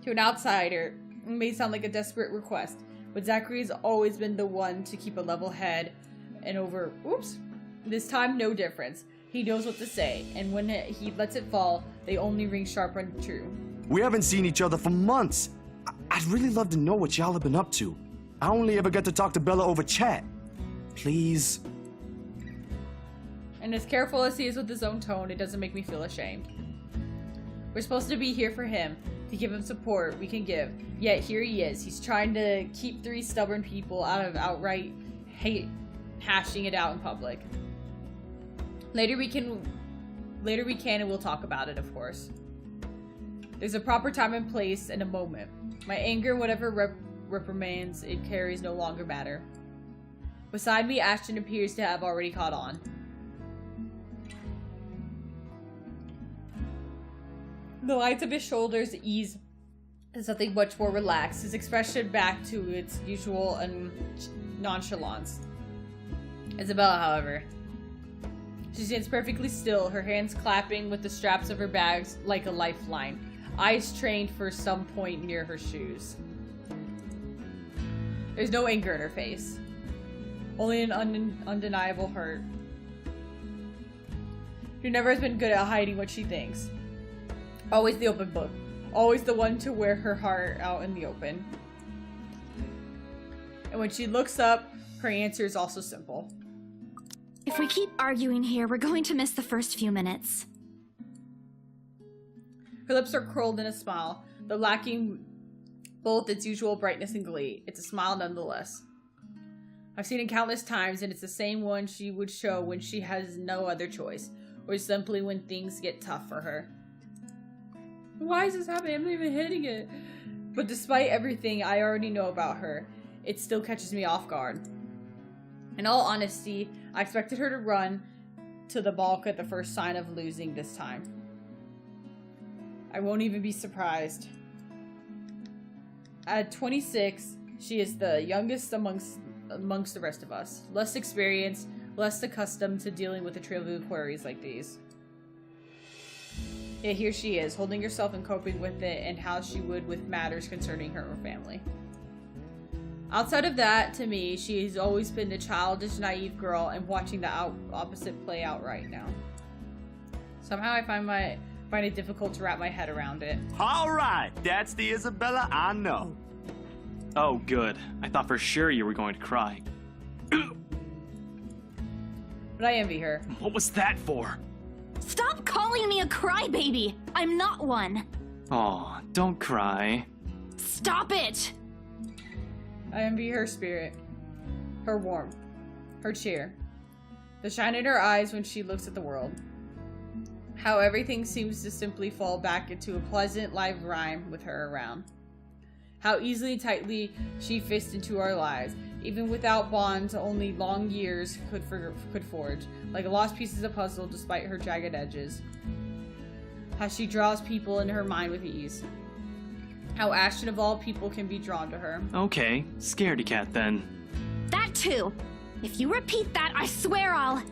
To an outsider, it may sound like a desperate request, but Zachary's always been the one to keep a level head, and this time no difference. He knows what to say, and when he lets it fall, they only ring sharp and true. We haven't seen each other for months. I'd really love to know what y'all have been up to. I only ever get to talk to Bella over chat. Please. And as careful as he is with his own tone, it doesn't make me feel ashamed. We're supposed to be here for him, to give him support we can give. Yet here he is. He's trying to keep 3 stubborn people out of outright hate, hashing it out in public. Later we can and we'll talk about it, of course. There's a proper time and place and a moment. My anger, whatever reprimands it carries, no longer matter. Beside me, Ashton appears to have already caught on. The lines of his shoulders ease to something much more relaxed, his expression back to its usual nonchalance. Isabella, however. She stands perfectly still, her hands clapping with the straps of her bags like a lifeline, eyes trained for some point near her shoes. There's no anger in her face, only an undeniable hurt. She never has been good at hiding what she thinks. Always the open book. Always the one to wear her heart out in the open. And when she looks up, her answer is also simple. If we keep arguing here, we're going to miss the first few minutes. Her lips are curled in a smile, though lacking both its usual brightness and glee. It's a smile nonetheless. I've seen it countless times, and it's the same one she would show when she has no other choice, or simply when things get tough for her. Why is this happening? I'm not even hitting it. But despite everything I already know about her, it still catches me off guard. In all honesty, I expected her to run to the balk at the first sign of losing this time. I won't even be surprised. At 26, she is the youngest amongst the rest of us. Less experienced, less accustomed to dealing with a trivial queries like these. Yet here she is, holding herself and coping with it and how she would with matters concerning her family. Outside of that, to me, she's always been the childish, naive girl, and watching the opposite play out right now. Somehow I find it difficult to wrap my head around it. All right, that's the Isabella I know. Oh, good. I thought for sure you were going to cry. But I envy her. What was that for? Stop calling me a crybaby! I'm not one! Aw, don't cry. Stop it! I envy her spirit, her warmth, her cheer, the shine in her eyes when she looks at the world. How everything seems to simply fall back into a pleasant live rhyme with her around. How easily and tightly she fits into our lives, even without bonds only long years could forge, like lost pieces of puzzle despite her jagged edges. How she draws people into her mind with ease. How Ashton of all people can be drawn to her. Okay, scaredy cat then. That too! If you repeat that, I swear I'll...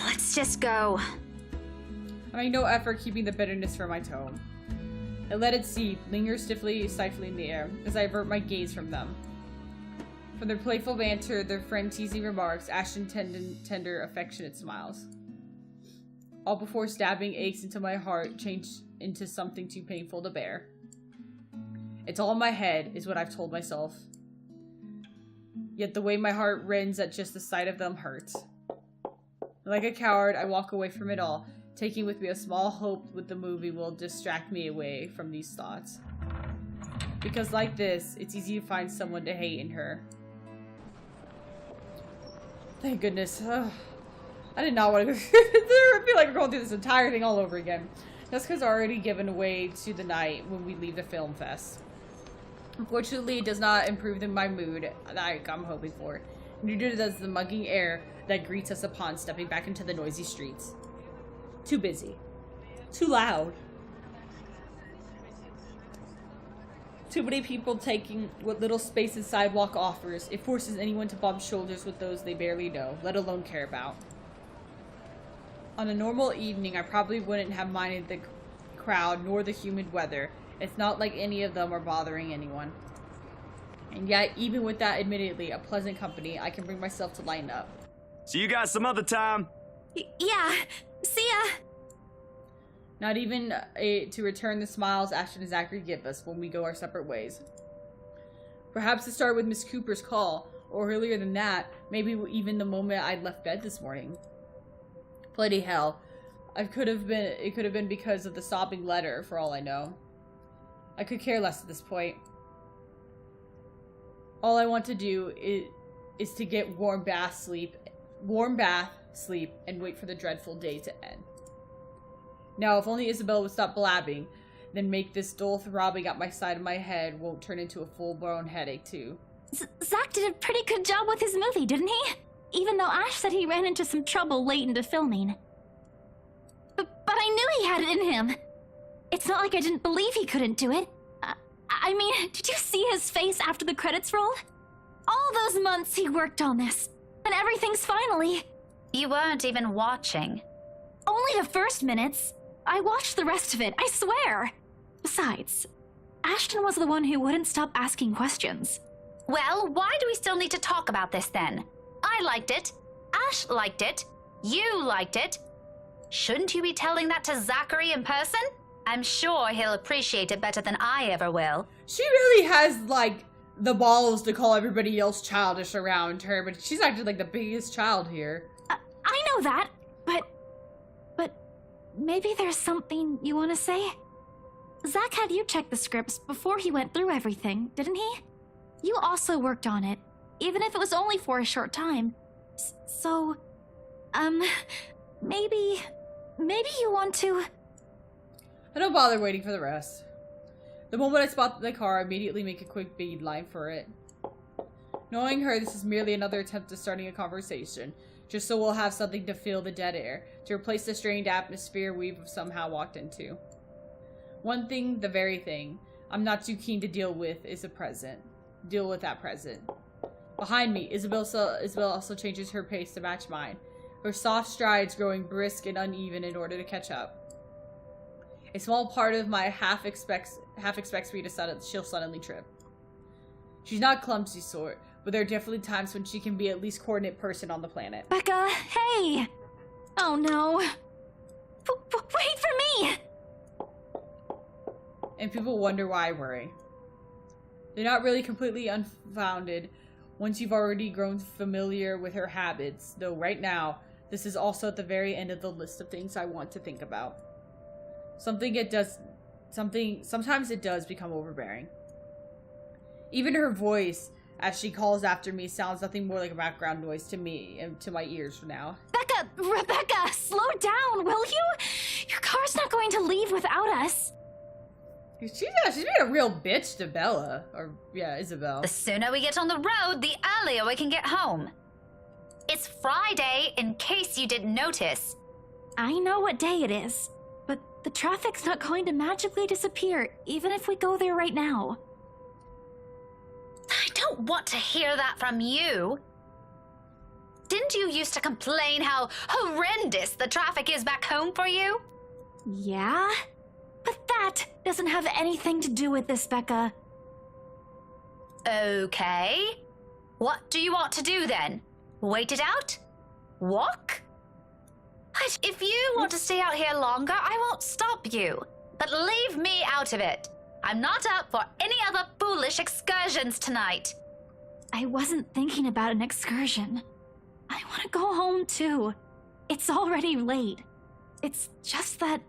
Let's just go. I make no effort keeping the bitterness from my tone. I let it seep, linger stiffly, stifling the air, as I avert my gaze from them. From their playful banter, their friend-teasing remarks, Ashton tender, affectionate smiles. All before stabbing aches into my heart changed into something too painful to bear. It's all in my head, is what I've told myself. Yet the way my heart rends at just the sight of them hurts. Like a coward, I walk away from it all, taking with me a small hope that the movie will distract me away from these thoughts. Because like this, it's easy to find someone to hate in her. Thank goodness. I did not want to go I feel like we're going through this entire thing all over again. Jessica's already given way to the night when we leave the film fest. Unfortunately, it does not improve my mood that I'm hoping for. Neither does the mugging air that greets us upon stepping back into the noisy streets. Too busy. Too loud. Too many people taking what little space the sidewalk offers. It forces anyone to bump shoulders with those they barely know, let alone care about. On a normal evening, I probably wouldn't have minded the crowd nor the humid weather. It's not like any of them are bothering anyone. And yet, even with that admittedly a pleasant company, I can bring myself to lighten up. See you guys some other time. Yeah, see ya! Not even to return the smiles Ashton and Zachary give us when we go our separate ways. Perhaps it started with Miss Cooper's call, or earlier than that, maybe even the moment I'd left bed this morning. Bloody hell. It could have been because of the sobbing letter, for all I know. I could care less at this point. All I want to do is to get warm bath, sleep, and wait for the dreadful day to end. Now, if only Isabel would stop blabbing, then make this dull throbbing at my side of my head won't turn into a full-blown headache, too. Zach did a pretty good job with his movie, didn't he? Even though Ash said he ran into some trouble late into filming. But I knew he had it in him. It's not like I didn't believe he couldn't do it. I mean, did you see his face after the credits rolled? All those months he worked on this, and everything's finally... You weren't even watching. Only the first minutes. I watched the rest of it, I swear. Besides, Ashton was the one who wouldn't stop asking questions. Well, why do we still need to talk about this then? I liked it. Ash liked it. You liked it. Shouldn't you be telling that to Zachary in person? I'm sure he'll appreciate it better than I ever will. She really has, like, the balls to call everybody else childish around her, but she's actually, like, the biggest child here. I know that, but maybe there's something you want to say? Zach had you check the scripts before he went through everything, didn't he? You also worked on it, even if it was only for a short time. So, maybe you want to... I don't bother waiting for the rest. The moment I spot the car, I immediately make a quick beeline for it. Knowing her, this is merely another attempt at starting a conversation, just so we'll have something to fill the dead air, to replace the strained atmosphere we've somehow walked into. One thing, the very thing, I'm not too keen to deal with is the present. Deal with that present. Behind me, Isabel also changes her pace to match mine. her soft strides growing brisk and uneven in order to catch up. A small part of my half expects me to she'll suddenly trip. She's not clumsy sort, but there are definitely times when she can be at least coordinate person on the planet. Becca, hey! Oh no. Wait for me! And people wonder why I worry. They're not really completely unfounded once you've already grown familiar with her habits, though right now, this is also at the very end of the list of things I want to think about. Sometimes it does become overbearing. Even her voice, as she calls after me, sounds nothing more like a background noise to me and to my ears for now. Rebecca, slow down, will you? Your car's not going to leave without us. She's being a real bitch to Bella. Or, yeah, Isabel. The sooner we get on the road, the earlier we can get home. It's Friday, in case you didn't notice. I know what day it is, but the traffic's not going to magically disappear, even if we go there right now. I don't want to hear that from you. Didn't you used to complain how horrendous the traffic is back home for you? Yeah? But that doesn't have anything to do with this, Becca. Okay. What do you want to do then? Wait it out? Walk? If you want to stay out here longer, I won't stop you. But leave me out of it. I'm not up for any other foolish excursions tonight. I wasn't thinking about an excursion. I want to go home too. It's already late. It's just that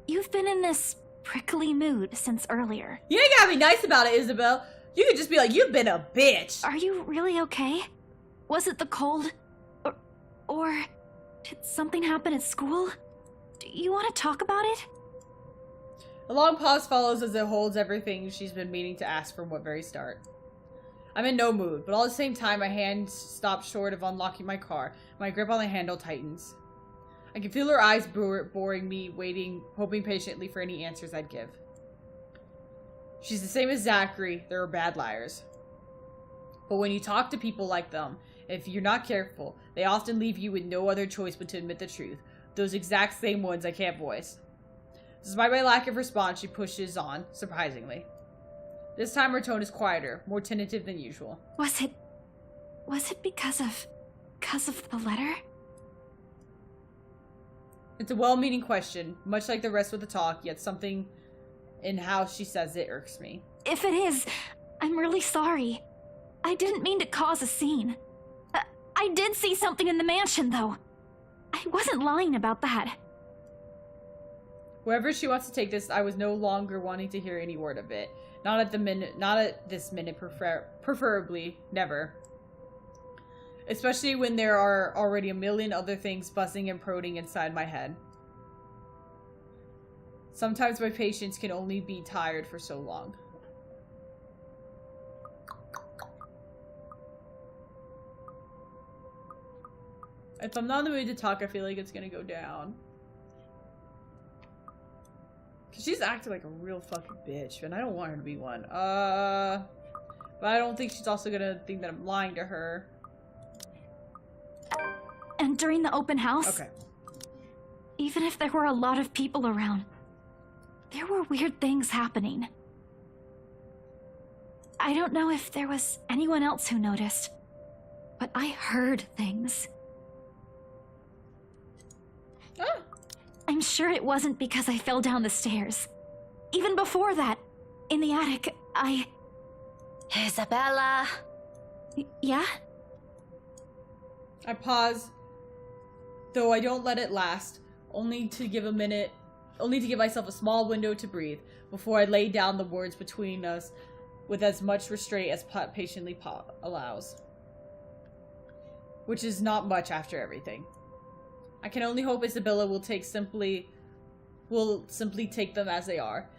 you've been in this prickly mood since earlier. You ain't gotta be nice about it, Isabel. You could just be like, you've been a bitch. Are you really okay? Was it the cold? Or did something happen at school? Do you want to talk about it? A long pause follows as it holds everything she's been meaning to ask from what very start. I'm in no mood, but all at the same time, my hand stops short of unlocking my car. My grip on the handle tightens. I can feel her eyes boring me, waiting, hoping patiently for any answers I'd give. She's the same as Zachary. They're bad liars. But when you talk to people like them, if you're not careful, they often leave you with no other choice but to admit the truth. Those exact same ones I can't voice. Despite my lack of response, she pushes on, surprisingly. This time her tone is quieter, more tentative than usual. Was it because of the letter? It's a well-meaning question, much like the rest of the talk, yet something in how she says it irks me. If it is, I'm really sorry. I didn't mean to cause a scene. I did see something in the mansion, though. I wasn't lying about that. Wherever she wants to take this, I was no longer wanting to hear any word of it. Not at this minute, preferably never. Especially when there are already a million other things buzzing and prodding inside my head. Sometimes my patience can only be tired for so long. If I'm not in the mood to talk, I feel like it's gonna go down. Cause she's acting like a real fucking bitch, and I don't want her to be one. But I don't think she's also gonna think that I'm lying to her. And during the open house, okay, even if there were a lot of people around, there were weird things happening. I don't know if there was anyone else who noticed, but I heard things. Ah. I'm sure it wasn't because I fell down the stairs. Even before that, in the attic, Isabella? Yeah? I pause, though I don't let it last, only to give myself a small window to breathe, before I lay down the words between us with as much restraint as patiently allows. Which is not much after everything. I can only hope Isabella will simply take them as they are.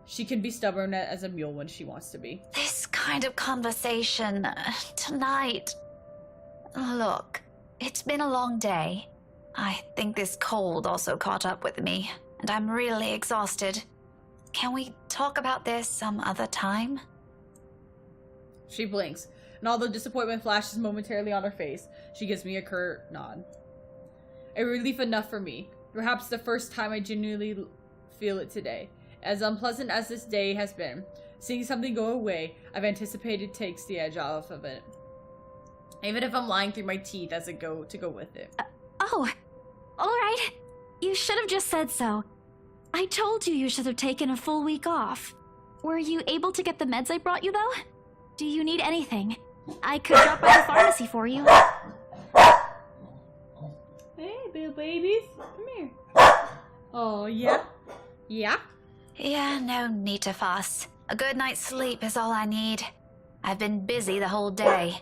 She can be stubborn as a mule when she wants to be. This kind of conversation tonight. Look, it's been a long day. I think this cold also caught up with me, and I'm really exhausted. Can we talk about this some other time? She blinks, and although disappointment flashes momentarily on her face, she gives me a curt nod. A relief enough for me. Perhaps the first time I genuinely feel it today. As unpleasant as this day has been, seeing something go away, I've anticipated takes the edge off of it. Even if I'm lying through my teeth as it go to go with it. Oh, alright. You should have just said so. I told you you should have taken a full week off. Were you able to get the meds I brought you, though? Do you need anything? I could drop by the pharmacy for you. Hey, little babies. Come here. Oh, yeah? Yeah? Yeah, no need to fuss. A good night's sleep is all I need. I've been busy the whole day.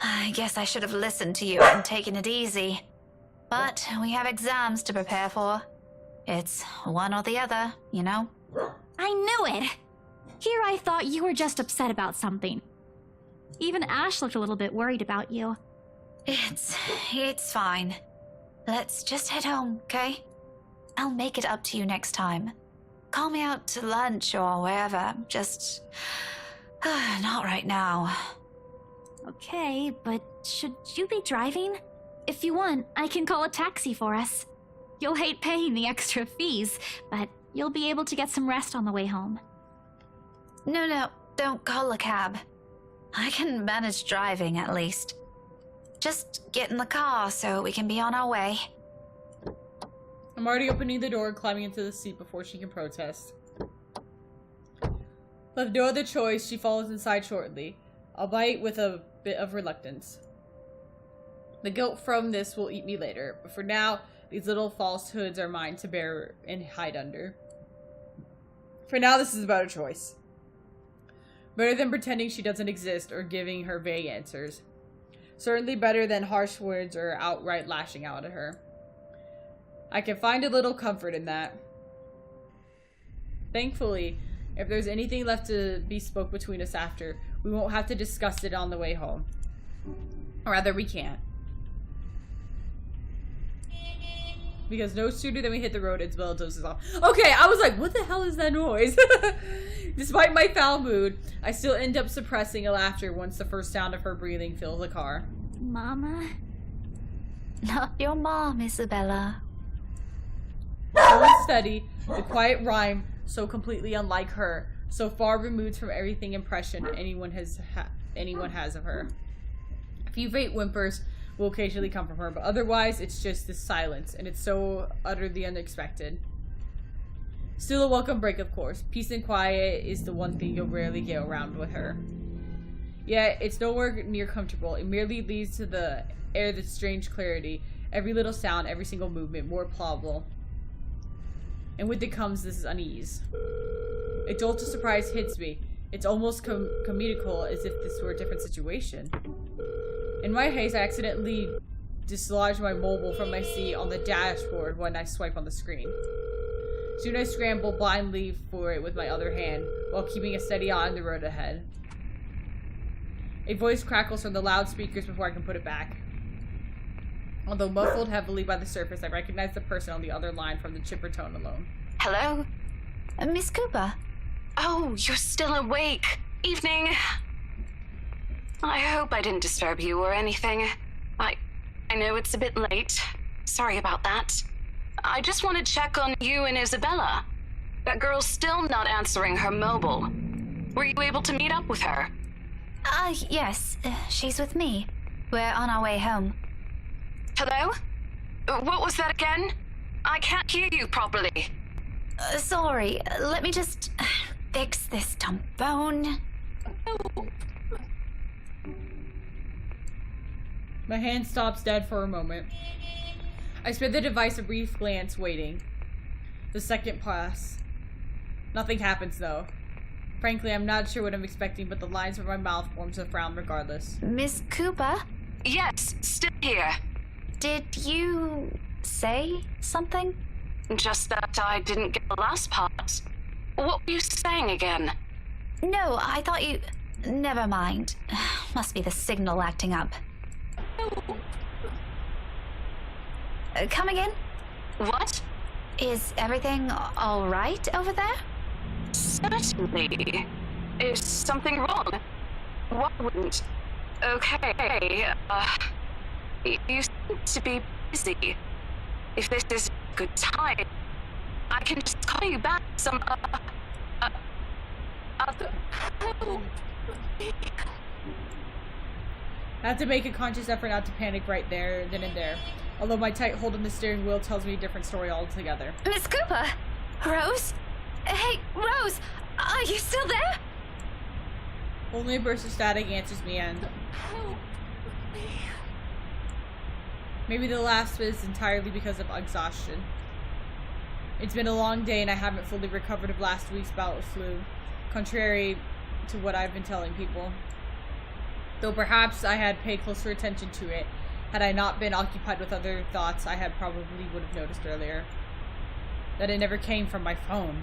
I guess I should have listened to you and taken it easy. But we have exams to prepare for. It's one or the other, you know? I knew it! Here I thought you were just upset about something. Even Ash looked a little bit worried about you. It's fine. Let's just head home, okay? I'll make it up to you next time. Call me out to lunch or wherever. Just... not right now. Okay, but should you be driving? If you want, I can call a taxi for us. You'll hate paying the extra fees, but you'll be able to get some rest on the way home. No, don't call a cab. I can manage driving, at least. Just get in the car so we can be on our way. I'm already opening the door and climbing into the seat before she can protest. Left no other choice, she follows inside shortly, albeit with a bit of reluctance. The guilt from this will eat me later, but for now, these little falsehoods are mine to bear and hide under. For now, this is about a choice. Better than pretending she doesn't exist or giving her vague answers. Certainly better than harsh words or outright lashing out at her. I can find a little comfort in that. Thankfully, if there's anything left to be spoke between us after, we won't have to discuss it on the way home. Or rather, we can't. Because no sooner than we hit the road, Isabella dozes off. Okay, I was like, what the hell is that noise? Despite my foul mood, I still end up suppressing a laughter once the first sound of her breathing fills the car. Mama? Not your mom, Isabella. So steady, the quiet rhyme, so completely unlike her, so far removed from everything impression anyone has of her. A few faint whimpers will occasionally come from her, but otherwise it's just this silence, and it's so utterly unexpected. Still a welcome break, of course. Peace and quiet is the one thing you'll rarely get around with her. Yet, it's nowhere near comfortable. It merely leads to the air that strange clarity, every little sound, every single movement, more plausible. And with it comes this unease. A jolt of surprise hits me. It's almost comedical, as if this were a different situation. In my haste, I accidentally dislodged my mobile from my seat on the dashboard when I swipe on the screen. Soon I scramble blindly for it with my other hand, while keeping a steady eye on the road ahead. A voice crackles from the loudspeakers before I can put it back. Although muffled heavily by the surface, I recognize the person on the other line from the chipper tone alone. Hello? Miss Cooper? Oh, you're still awake. Evening. I hope I didn't disturb you or anything. I know it's a bit late. Sorry about that. I just want to check on you and Isabella. That girl's still not answering her mobile. Were you able to meet up with her? Yes. She's with me. We're on our way home. Hello? What was that again? I can't hear you properly. Sorry. Let me just fix this dumb phone. My hand stops dead for a moment. I spare the device a brief glance, waiting. The second pass. Nothing happens, though. Frankly, I'm not sure what I'm expecting, but the lines from my mouth forms a frown regardless. Miss Cooper? Yes, still here. Did you say something? Just that I didn't get the last part. What were you saying again? No, I thought you... Never mind. Must be the signal acting up. Come again? What? Is everything all right over there? Certainly. Is something wrong? What wouldn't? Okay, you seem to be busy. If this is a good time, I can just call you back some other. I have to make a conscious effort not to panic right there, then and there. Although my tight hold on the steering wheel tells me a different story altogether. Miss Cooper? Rose? Hey, Rose! Are you still there? Only a burst of static answers me, and maybe the last is entirely because of exhaustion. It's been a long day and I haven't fully recovered of last week's bout of flu, contrary to what I've been telling people. Though perhaps I had paid closer attention to it, had I not been occupied with other thoughts I had probably would have noticed earlier. That it never came from my phone,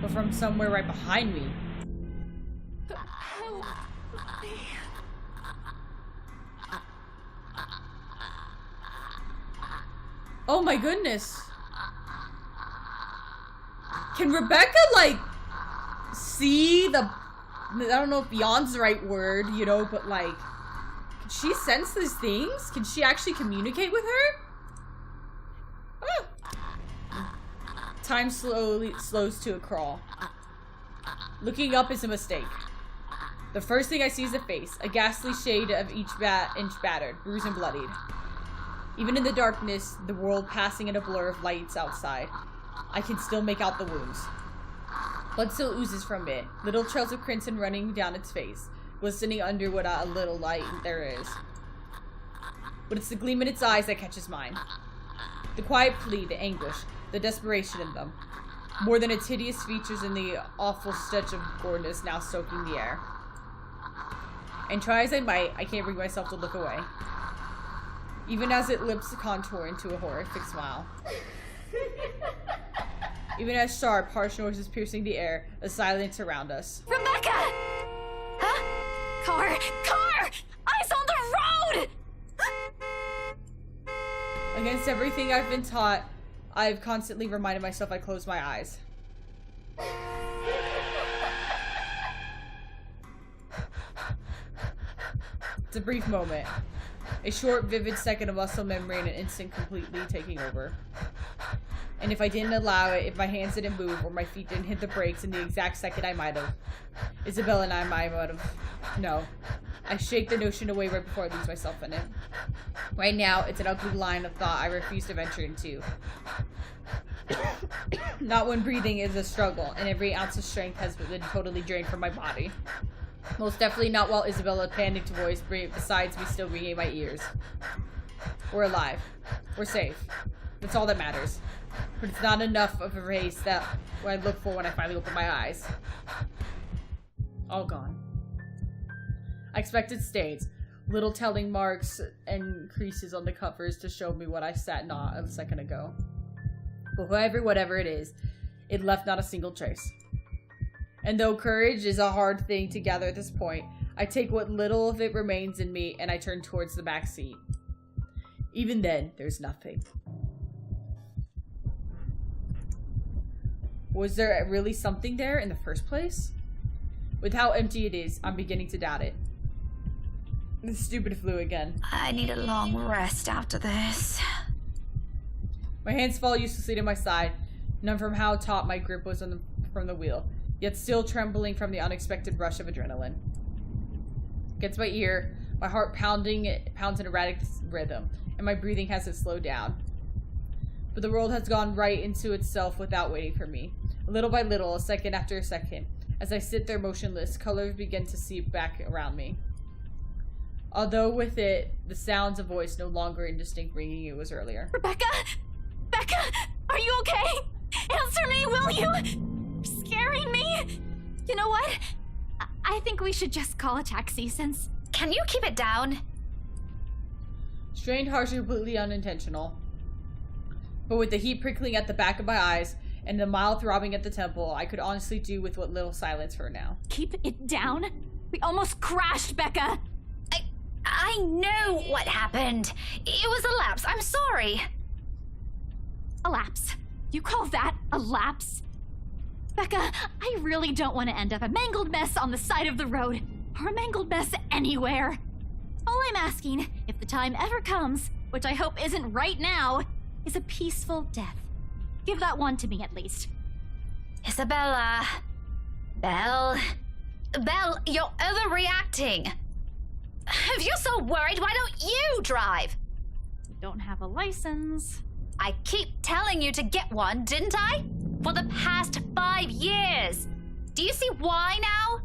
but from somewhere right behind me. Oh my goodness. Can Rebecca, like, see the... I don't know if beyond's the right word, you know, but, like... Can she sense these things? Can she actually communicate with her? Ah. Time slows to a crawl. Looking up is a mistake. The first thing I see is a face, a ghastly shade of each inch battered, bruised and bloodied. Even in the darkness, the world passing in a blur of lights outside, I can still make out the wounds. Blood still oozes from it, little trails of crimson running down its face, glistening under what a little light there is. But it's the gleam in its eyes that catches mine. The quiet plea, the anguish, the desperation in them. More than its hideous features and the awful stench of goreness now soaking the air. And try as I might, I can't bring myself to look away. Even as its lips contour into a horrific smile. Even as sharp, harsh noises piercing the air, a silence around us. Rebecca! Huh? Car! Eyes on the road! Against everything I've been taught, I've constantly reminded myself I close my eyes. It's a brief moment. A short, vivid second of muscle memory and an instant completely taking over. And if I didn't allow it, if my hands didn't move or my feet didn't hit the brakes in the exact second I might have, Isabella and I might have. No. I shake the notion away right before I lose myself in it. Right now, it's an ugly line of thought I refuse to venture into. Not when breathing is a struggle, and every ounce of strength has been totally drained from my body. Most definitely not while Isabella's panicked voice besides me still ringing in my ears. We're alive. We're safe. That's all that matters. But it's not enough of a race that I look for when I finally open my eyes. All gone. I expected stains, little telling marks and creases on the covers to show me what I sat not a second ago. But whatever it is, it left not a single trace. And though courage is a hard thing to gather at this point, I take what little of it remains in me and I turn towards the back seat. Even then, there's nothing. Was there really something there in the first place? With how empty it is, I'm beginning to doubt it. The stupid flu again. I need a long rest after this. My hands fall uselessly to my side, none from how taut my grip was from the wheel, yet still trembling from the unexpected rush of adrenaline. Gets my ear, my heart pounds in erratic rhythm, and my breathing hasn't slowed down. But the world has gone right into itself without waiting for me. Little by little, a second after a second, as I sit there motionless, colors begin to seep back around me. Although with it, the sounds of voice no longer indistinct ringing it was earlier. Rebecca! Becca! Are you okay? Answer me, will you? You're scaring me! You know what? I think we should just call a taxi since... Can you keep it down? Strained, harsh, and completely unintentional. But with the heat prickling at the back of my eyes, and the mild throbbing at the temple, I could honestly do with what little silence for now. Keep it down? We almost crashed, Becca! I know what happened. It was a lapse. I'm sorry. A lapse? You call that a lapse? Becca, I really don't want to end up a mangled mess on the side of the road, or a mangled mess anywhere. All I'm asking, if the time ever comes, which I hope isn't right now, is a peaceful death. Give that one to me at least. Isabella. Belle, you're overreacting. If you're so worried, why don't you drive? You don't have a license. I keep telling you to get one, didn't I? For the past 5 years. Do you see why now?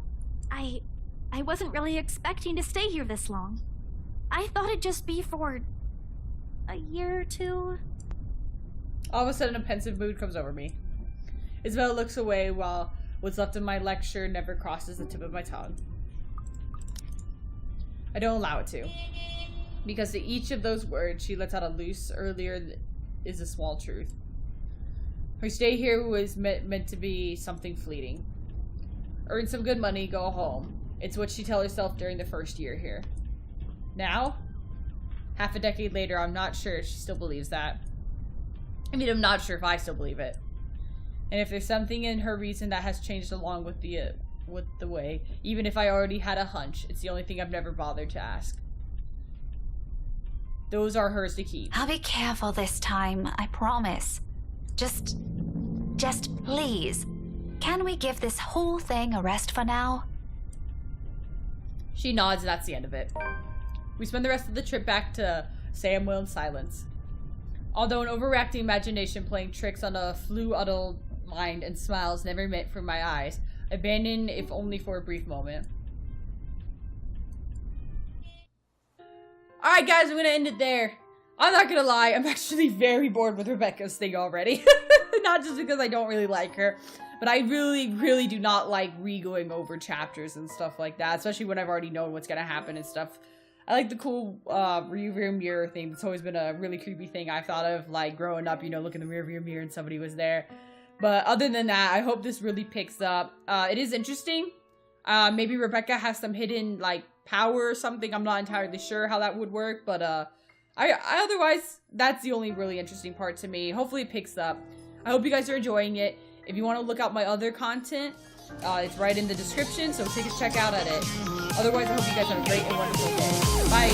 I wasn't really expecting to stay here this long. I thought it'd just be for a year or two. All of a sudden, a pensive mood comes over me. Isabella looks away while what's left of my lecture never crosses the tip of my tongue. I don't allow it to. Because to each of those words she lets out a loose earlier is a small truth. Her stay here was meant to be something fleeting. Earn some good money, go home. It's what she tells herself during the first year here. Now, half a decade later, I'm not sure if she still believes that. I mean, I'm not sure if I still believe it. And if there's something in her reason that has changed along with the way, even if I already had a hunch, it's the only thing I've never bothered to ask. Those are hers to keep. I'll be careful this time, I promise. Just please, can we give this whole thing a rest for now? She nods and that's the end of it. We spend the rest of the trip back to Samuel in silence. Although an overreacting imagination playing tricks on a flu-addled mind and smiles never met from my eyes, abandoned if only for a brief moment. Alright guys, I'm gonna end it there. I'm not gonna lie, I'm actually very bored with Rebecca's thing already. Not just because I don't really like her, but I really do not like re-going over chapters and stuff like that, especially when I've already known what's gonna happen and stuff. I like the cool rearview mirror thing. It's always been a really creepy thing I've thought of, like growing up, you know, looking in the rearview mirror and somebody was there. But other than that, I hope this really picks up. It is interesting. Maybe Rebecca has some hidden, like, power or something. I'm not entirely sure how that would work, but I otherwise, that's the only really interesting part to me. Hopefully it picks up. I hope you guys are enjoying it. If you want to look out my other content, it's right in the description, so take a check out at it. Otherwise, I hope you guys have a great and wonderful day. Bye!